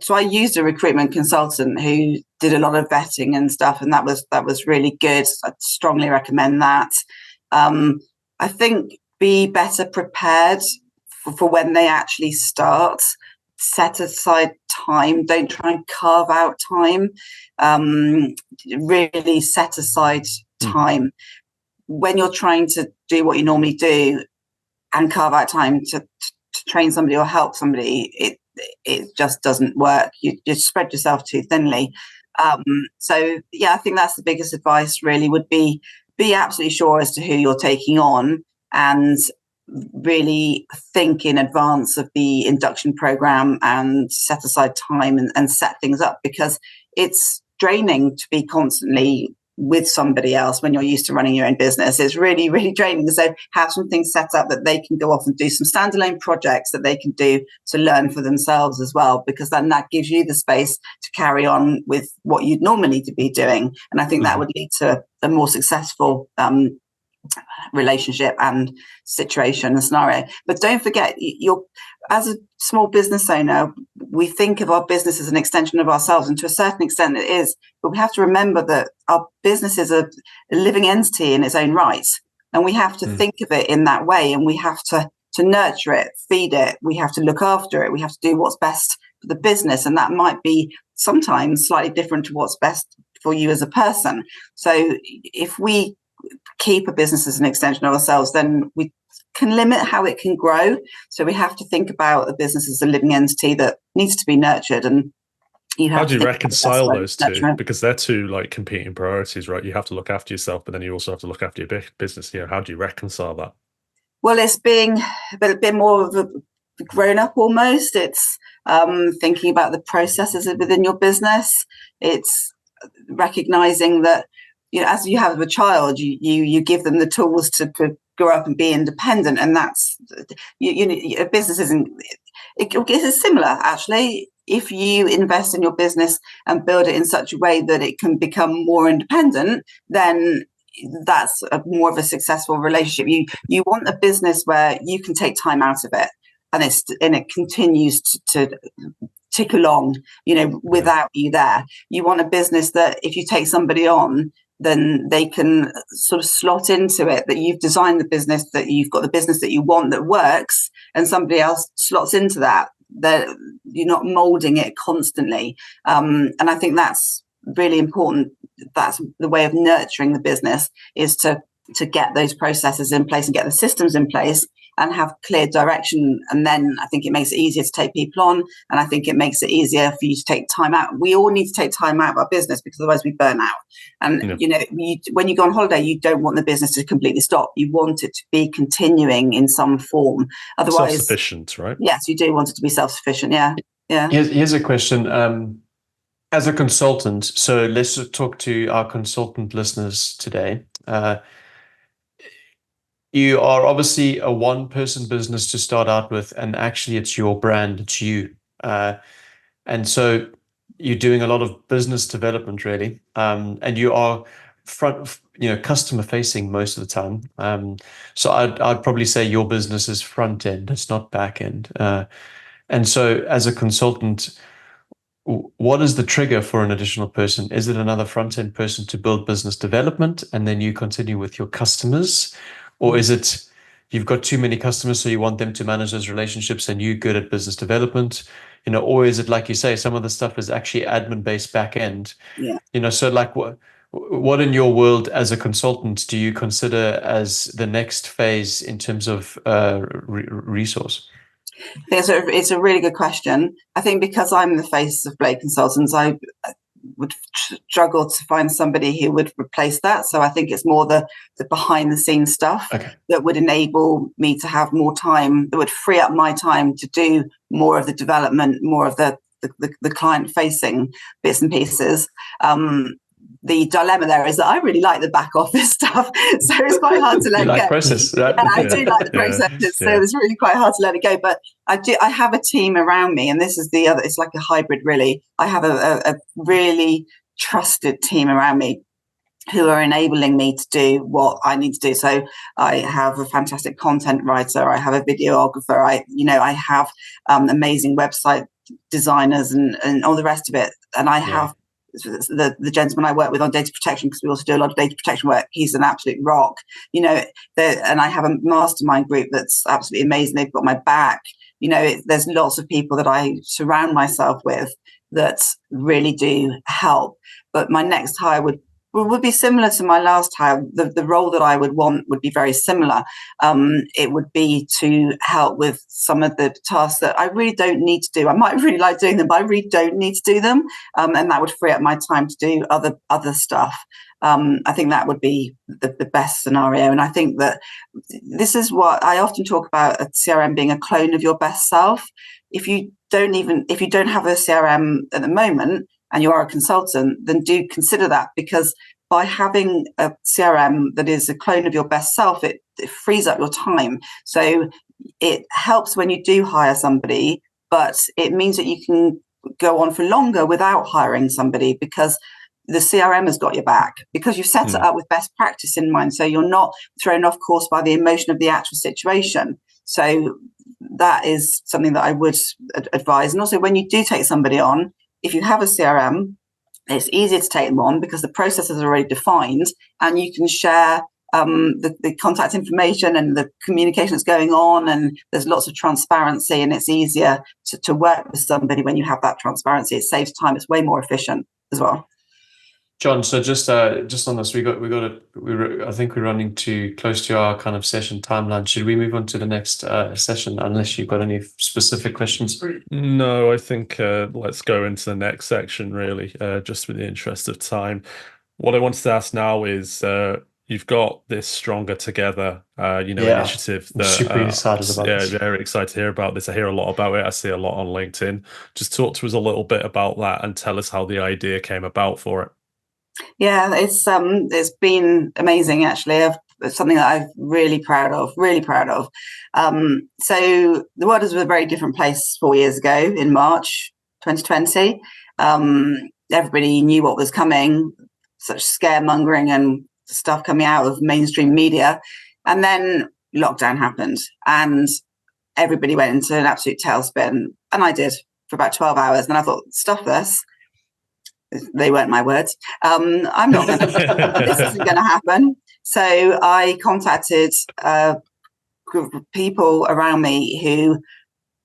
So I used a recruitment consultant who did a lot of vetting and stuff, and that was really good. I'd strongly recommend that. I think be better prepared for when they actually start. Set aside time. Don't try and carve out time. Really set aside time. When you're trying to do what you normally do and carve out time to train somebody or help somebody, it just doesn't work. You spread yourself too thinly. So yeah, I think that's the biggest advice really would be absolutely sure as to who you're taking on and really think in advance of the induction program and set aside time and set things up, because it's draining to be constantly with somebody else when you're used to running your own business. It's really, really draining. So have some things set up that they can go off and do some standalone projects that they can do to learn for themselves as well, because then that gives you the space to carry on with what you'd normally need to be doing. And I think that would lead to a more successful relationship and situation and scenario. But don't forget, as a small business owner, we think of our business as an extension of ourselves, and to a certain extent it is, but we have to remember that our business is a living entity in its own right, and we have to think of it in that way, and we have to nurture it, feed it, we have to look after it, we have to do what's best for the business, and that might be sometimes slightly different to what's best for you as a person. So if we keep a business as an extension of ourselves, then we can limit how it can grow. So we have to think about a business as a living entity that needs to be nurtured. And how do you reconcile those two? Because they're two like competing priorities, right? You have to look after yourself, but then you also have to look after your business. How do you reconcile that? Well, it's being a bit more of a grown up almost. It's thinking about the processes within your business. It's recognizing that, as you have a child, you give them the tools to grow up and be independent, and that's a business isn't. It's similar actually. If you invest in your business and build it in such a way that it can become more independent, then that's more of a successful relationship. You want a business where you can take time out of it, and it continues to tick along, without you there. You want a business that if you take somebody on, then they can sort of slot into it, that you've designed the business, that you've got the business that you want that works, and somebody else slots into that. That you're not molding it constantly. And I think that's really important. That's the way of nurturing the business, is to get those processes in place and get the systems in place and have clear direction. And then I think it makes it easier to take people on, and I think it makes it easier for you to take time out. We all need to take time out of our business, because otherwise we burn out. And when you go on holiday, you don't want the business to completely stop. You want it to be continuing in some form. Otherwise, self-sufficient, right? Yes, you do want it to be self-sufficient. Yeah. Here's a question. As a consultant, so let's talk to our consultant listeners today. You are obviously a one-person business to start out with, and actually it's your brand, it's you. And so you're doing a lot of business development, really, and you are customer facing most of the time. So I'd probably say your business is front end, it's not back end. And so as a consultant, what is the trigger for an additional person? Is it another front end person to build business development, and then you continue with your customers? Or is it you've got too many customers, so you want them to manage those relationships and you're good at business development? Or is it, like you say, some of the stuff is actually admin-based back end? Yeah. So like what in your world as a consultant do you consider as the next phase in terms of resource? It's a really good question. I think because I'm the face of Blake Consultants, I would struggle to find somebody who would replace that. So I think it's more the behind the scenes stuff that would enable me to have more time, that would free up my time to do more of the development, more of the client facing bits and pieces. The dilemma there is that I really like the back office stuff, so it's quite hard to let go. Process, right? I do like the processes, so it's really quite hard to let it go. But I have a team around me, and this is the other. It's like a hybrid, really. I have a really trusted team around me who are enabling me to do what I need to do. So I have a fantastic content writer, I have a videographer, I have amazing website designers and all the rest of it, and I have. The gentleman I work with on data protection, because we also do a lot of data protection work, he's an absolute rock, and I have a mastermind group that's absolutely amazing. They've got my back. There's lots of people that I surround myself with that really do help. But my next hire would be similar to my last hire. The role that I would want would be very similar. It would be to help with some of the tasks that I really don't need to do. I might really like doing them, but I really don't need to do them. And that would free up my time to do other stuff. I think that would be the best scenario. And I think that this is what I often talk about, a CRM being a clone of your best self. If you don't have a CRM at the moment, and you are a consultant, then do consider that, because by having a CRM that is a clone of your best self, it frees up your time. So it helps when you do hire somebody, but it means that you can go on for longer without hiring somebody, because the CRM has got your back because you've set it up with best practice in mind. So you're not thrown off course by the emotion of the actual situation. So that is something that I would advise. And also, when you do take somebody on, if you have a CRM, it's easier to take them on because the processes are already defined, and you can share the contact information and the communication that's going on, and there's lots of transparency, and it's easier to work with somebody when you have that transparency. It saves time. It's way more efficient as well. John, so just on this, I think we're running too close to our kind of session timeline. Should we move on to the next session, unless you've got any specific questions? No, I think let's go into the next section, really, just with the interest of time. What I wanted to ask now is, you've got this Stronger Together, initiative. I'm super excited about this. Yeah, very excited to hear about this. I hear a lot about it. I see a lot on LinkedIn. Just talk to us a little bit about that and tell us how the idea came about for it. Yeah, it's been amazing, actually. It's something that I'm really proud of. So the world was a very different place 4 years ago in March 2020. Everybody knew what was coming, such scaremongering and stuff coming out of mainstream media. And then lockdown happened and everybody went into an absolute tailspin. And I did for about 12 hours. And I thought, stuff this. They weren't my words. I'm not going to, this isn't going to happen. So I contacted a group of people around me who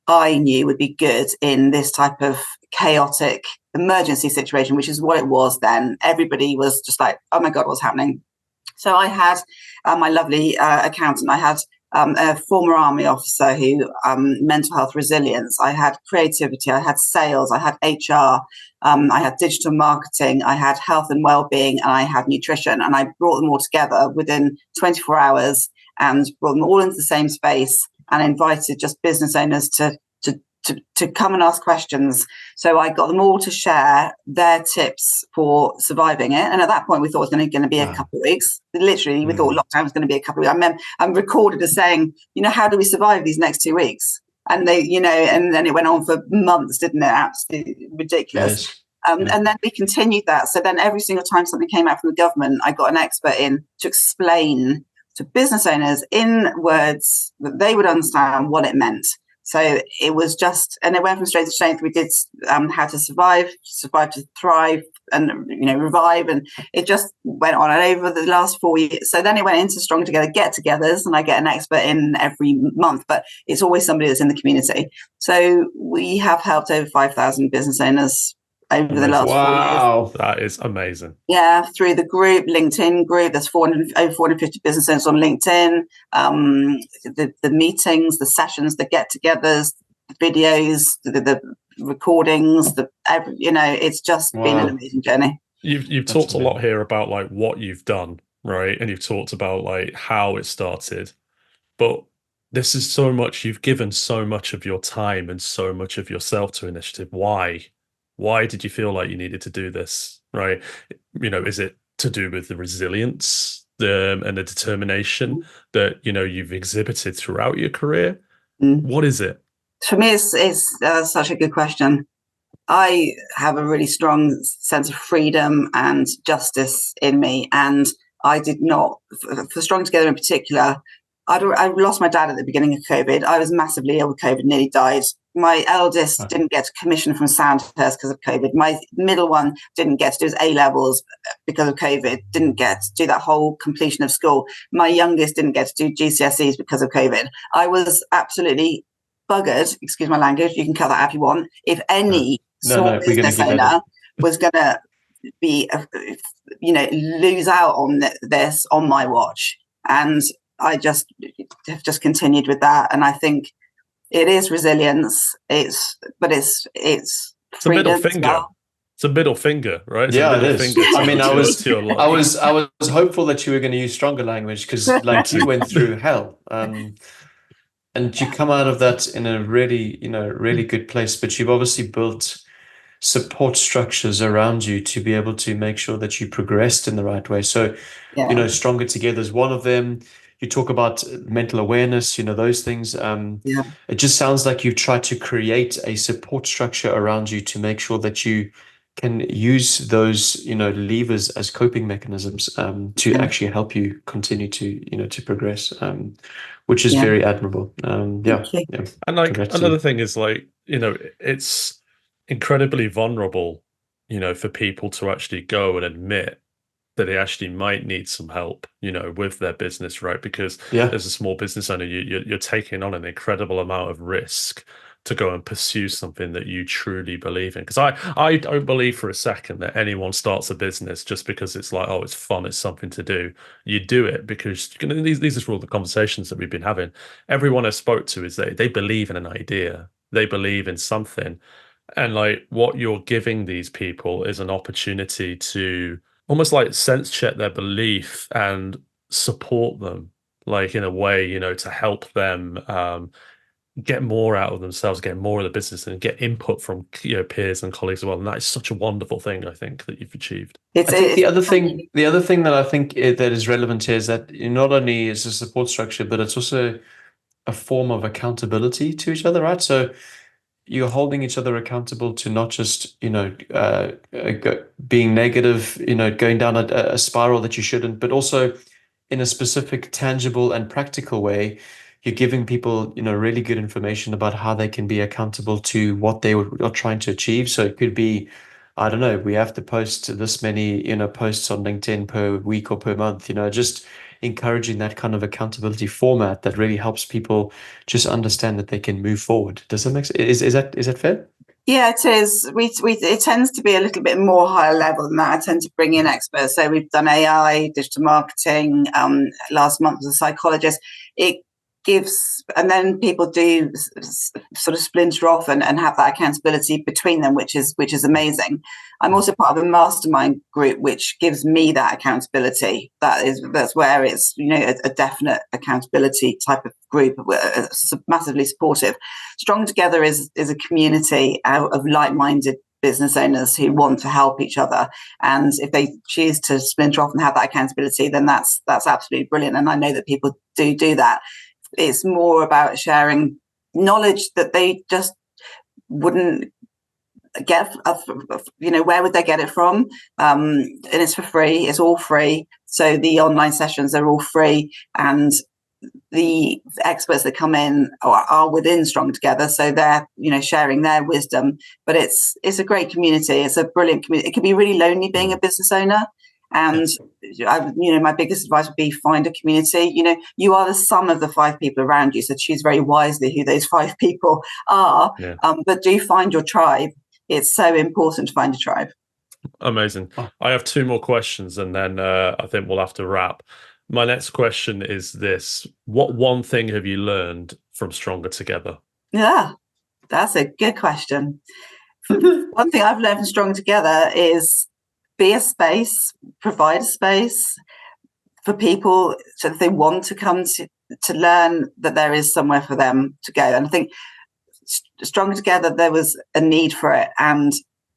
I knew would be good in this type of chaotic emergency situation, which is what it was then. Everybody was just like, oh my God, what's happening? So I had my lovely accountant. I had a former army officer who mental health resilience. I had creativity. I had sales. I had HR. I had digital marketing. I had health and well-being, and I had nutrition. And I brought them all together within 24 hours and brought them all into the same space and invited just business owners to come and ask questions. So I got them all to share their tips for surviving it. And at that point, we thought it was going to be a couple of weeks. Literally, we thought lockdown was going to be a couple of weeks. I'm recorded as saying, how do we survive these next 2 weeks? And they, and then it went on for months, didn't it? Absolutely ridiculous. Yes. And then we continued that. So then every single time something came out from the government, I got an expert in to explain to business owners in words that they would understand what it meant. So it was just, and it went from strength to strength. We did how to survive to thrive, and revive, and it just went on. And over the last 4 years, so then it went into Strong Together get-togethers, and I get an expert in every month, but it's always somebody that's in the community. So we have helped over 5,000 business owners over the last 4 years. Wow, that is amazing. Yeah, through the group, LinkedIn group, there's over 450 business owners on LinkedIn. The meetings, the sessions, the get-togethers, the videos, the recordings, it's just been an amazing journey. You've talked a lot here about like what you've done, right? And you've talked about like how it started, but this is so much. You've given so much of your time and so much of yourself to initiative. Why did you feel like you needed to do this, right? Is it to do with the resilience and the determination that, you've exhibited throughout your career? What is it? For me, it's such a good question. I have a really strong sense of freedom and justice in me. And I did not, for Strong Together in particular, I lost my dad at the beginning of COVID. I was massively ill with COVID, nearly died. My eldest didn't get a commission from Sandhurst because of COVID. My middle one didn't get to do his A-levels because of COVID, didn't get to do that whole completion of school. My youngest didn't get to do GCSEs because of COVID. I was absolutely buggered, excuse my language, you can cut that out if you want, if any business owner was going to be, lose out on this on my watch. And I just have continued with that. And I think it is resilience. It's a middle finger. Well. It's a middle finger, right? It's yeah, a middle it is. Finger I mean, I was was hopeful that you were going to use stronger language because, like, you went through hell, and you come out of that in a really, really good place. But you've obviously built support structures around you to be able to make sure that you progressed in the right way. So, Stronger Together is one of them. You talk about mental awareness, those things. It just sounds like you've tried to create a support structure around you to make sure that you can use those, levers as coping mechanisms to actually help you continue to progress, which is very admirable. Yeah. And like another thing is like, it's incredibly vulnerable, for people to actually go and admit that they actually might need some help, with their business, right? Because as a small business owner, you're taking on an incredible amount of risk to go and pursue something that you truly believe in. Because I don't believe for a second that anyone starts a business just because it's like, oh, it's fun, it's something to do. You do it because these are all the conversations that we've been having. Everyone I spoke to is they believe in an idea, they believe in something. And like what you're giving these people is an opportunity to almost like sense check their belief and support them, like in a way, to help them get more out of themselves, get more of the business, and get input from peers and colleagues as well. And that is such a wonderful thing, I think, that you've achieved. I think the other thing that I think that is relevant here is that not only is a support structure, but it's also a form of accountability to each other, right? So you're holding each other accountable to not just, being negative, going down a spiral that you shouldn't, but also in a specific, tangible and practical way. You're giving people, really good information about how they can be accountable to what they are trying to achieve. So it could be, I don't know, we have to post this many, posts on LinkedIn per week or per month, just encouraging that kind of accountability format that really helps people just understand that they can move forward. Does that make sense? Is that fair? Yeah, it is. It tends to be a little bit more higher level than that. I tend to bring in experts. So we've done AI, digital marketing. Last month was a psychologist. It gives, and then people do sort of splinter off and have that accountability between them, which is amazing. I'm also part of a mastermind group, which gives me that accountability. That's where it's a definite accountability type of group, massively supportive. Strong Together is a community of like-minded business owners who want to help each other, and if they choose to splinter off and have that accountability, then that's absolutely brilliant. And I know that people do that. It's more about sharing knowledge that they just wouldn't get. Where would they get it from? And it's for free. It's all free. So the online sessions are all free, and the experts that come in are within Strong Together, so they're sharing their wisdom. But it's a great community. It's a brilliant community. It can be really lonely being a business owner, and my biggest advice would be find a community. You are the sum of the 5 people around you, so choose very wisely who those 5 people are. But do find your tribe. It's so important to find a tribe. Amazing. I have 2 more questions, and then I think we'll have to wrap. My next question is this: what one thing have you learned from Stronger Together? Yeah, that's a good question. One thing I've learned from Stronger Together is be a space, provide a space for people so that they want to come to learn, that there is somewhere for them to go. And I think Stronger Together, there was a need for it, and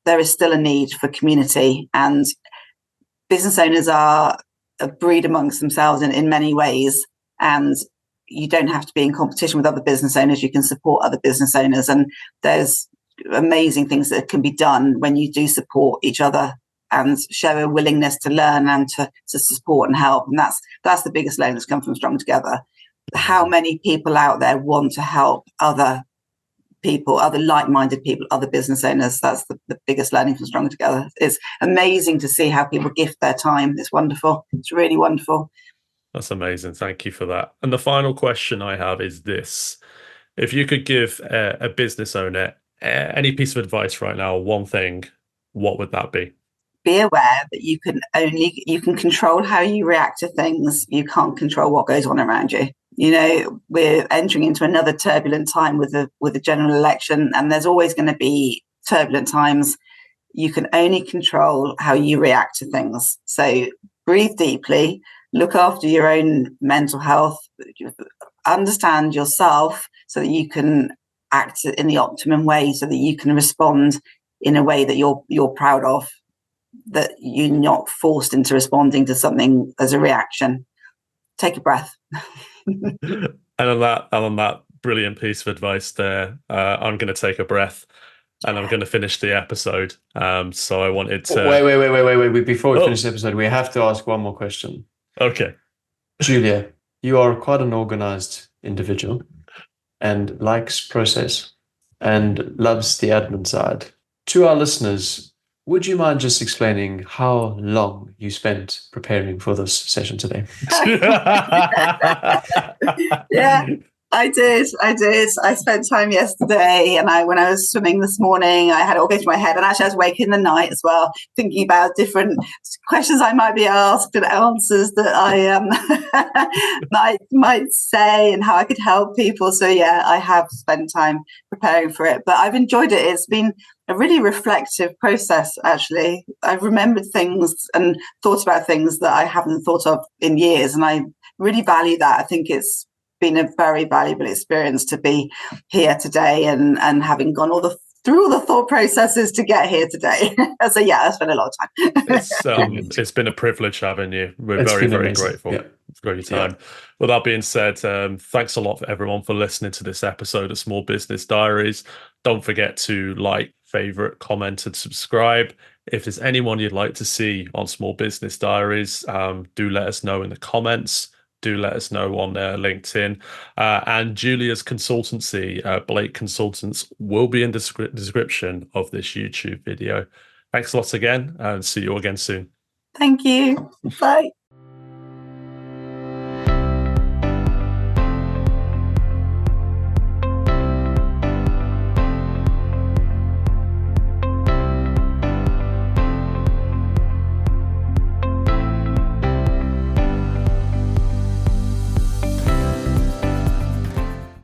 there is still a need for community. And business owners are a breed amongst themselves in many ways, and you don't have to be in competition with other business owners. You can support other business owners, and there's amazing things that can be done when you do support each other and show a willingness to learn and to support and help. And that's the biggest learning that's come from Strong Together. How many people out there want to help other people, other like-minded people, other business owners? That's the biggest learning from Strong Together. It's amazing to see how people gift their time. It's wonderful. It's really wonderful. That's amazing. Thank you for that. And the final question I have is this: if you could give a business owner any piece of advice right now, one thing, what would that be? Be aware that you can control how you react to things. You can't control what goes on around you. We're entering into another turbulent time with the general election, and there's always going to be turbulent times. You can only control how you react to things. So breathe deeply, look after your own mental health, understand yourself so that you can act in the optimum way, so that you can respond in a way that you're proud of, that you're not forced into responding to something as a reaction. Take a breath. And on that brilliant piece of advice there, I'm going to take a breath. and I'm going to finish the episode. So I wanted to wait. Before we finish the episode, we have to ask one more question. Okay. Julia, you are quite an organized individual and likes process and loves the admin side. To our listeners, would you mind just explaining how long you spent preparing for this session today? Yeah, I did. I spent time yesterday, and when I was swimming this morning, I had it all go through my head. And actually, I was awake in the night as well, thinking about different questions I might be asked and answers that I might say and how I could help people. So yeah, I have spent time preparing for it, but I've enjoyed it. It's been a really reflective process, actually. I've remembered things and thought about things that I haven't thought of in years, and I really value that. I think it's been a very valuable experience to be here today and having gone through all the thought processes to get here today. So yeah, I spent a lot of time. It's been a privilege having you. We're very grateful for your time. With that being said, thanks a lot for everyone for listening to this episode of Small Business Diaries. Don't forget to like, favorite, comment, and subscribe. If there's anyone you'd like to see on Small Business Diaries, do let us know in the comments. Do let us know on LinkedIn. And Julia's consultancy, Blake Consultants, will be in the description of this YouTube video. Thanks a lot again, and see you again soon. Thank you. Bye.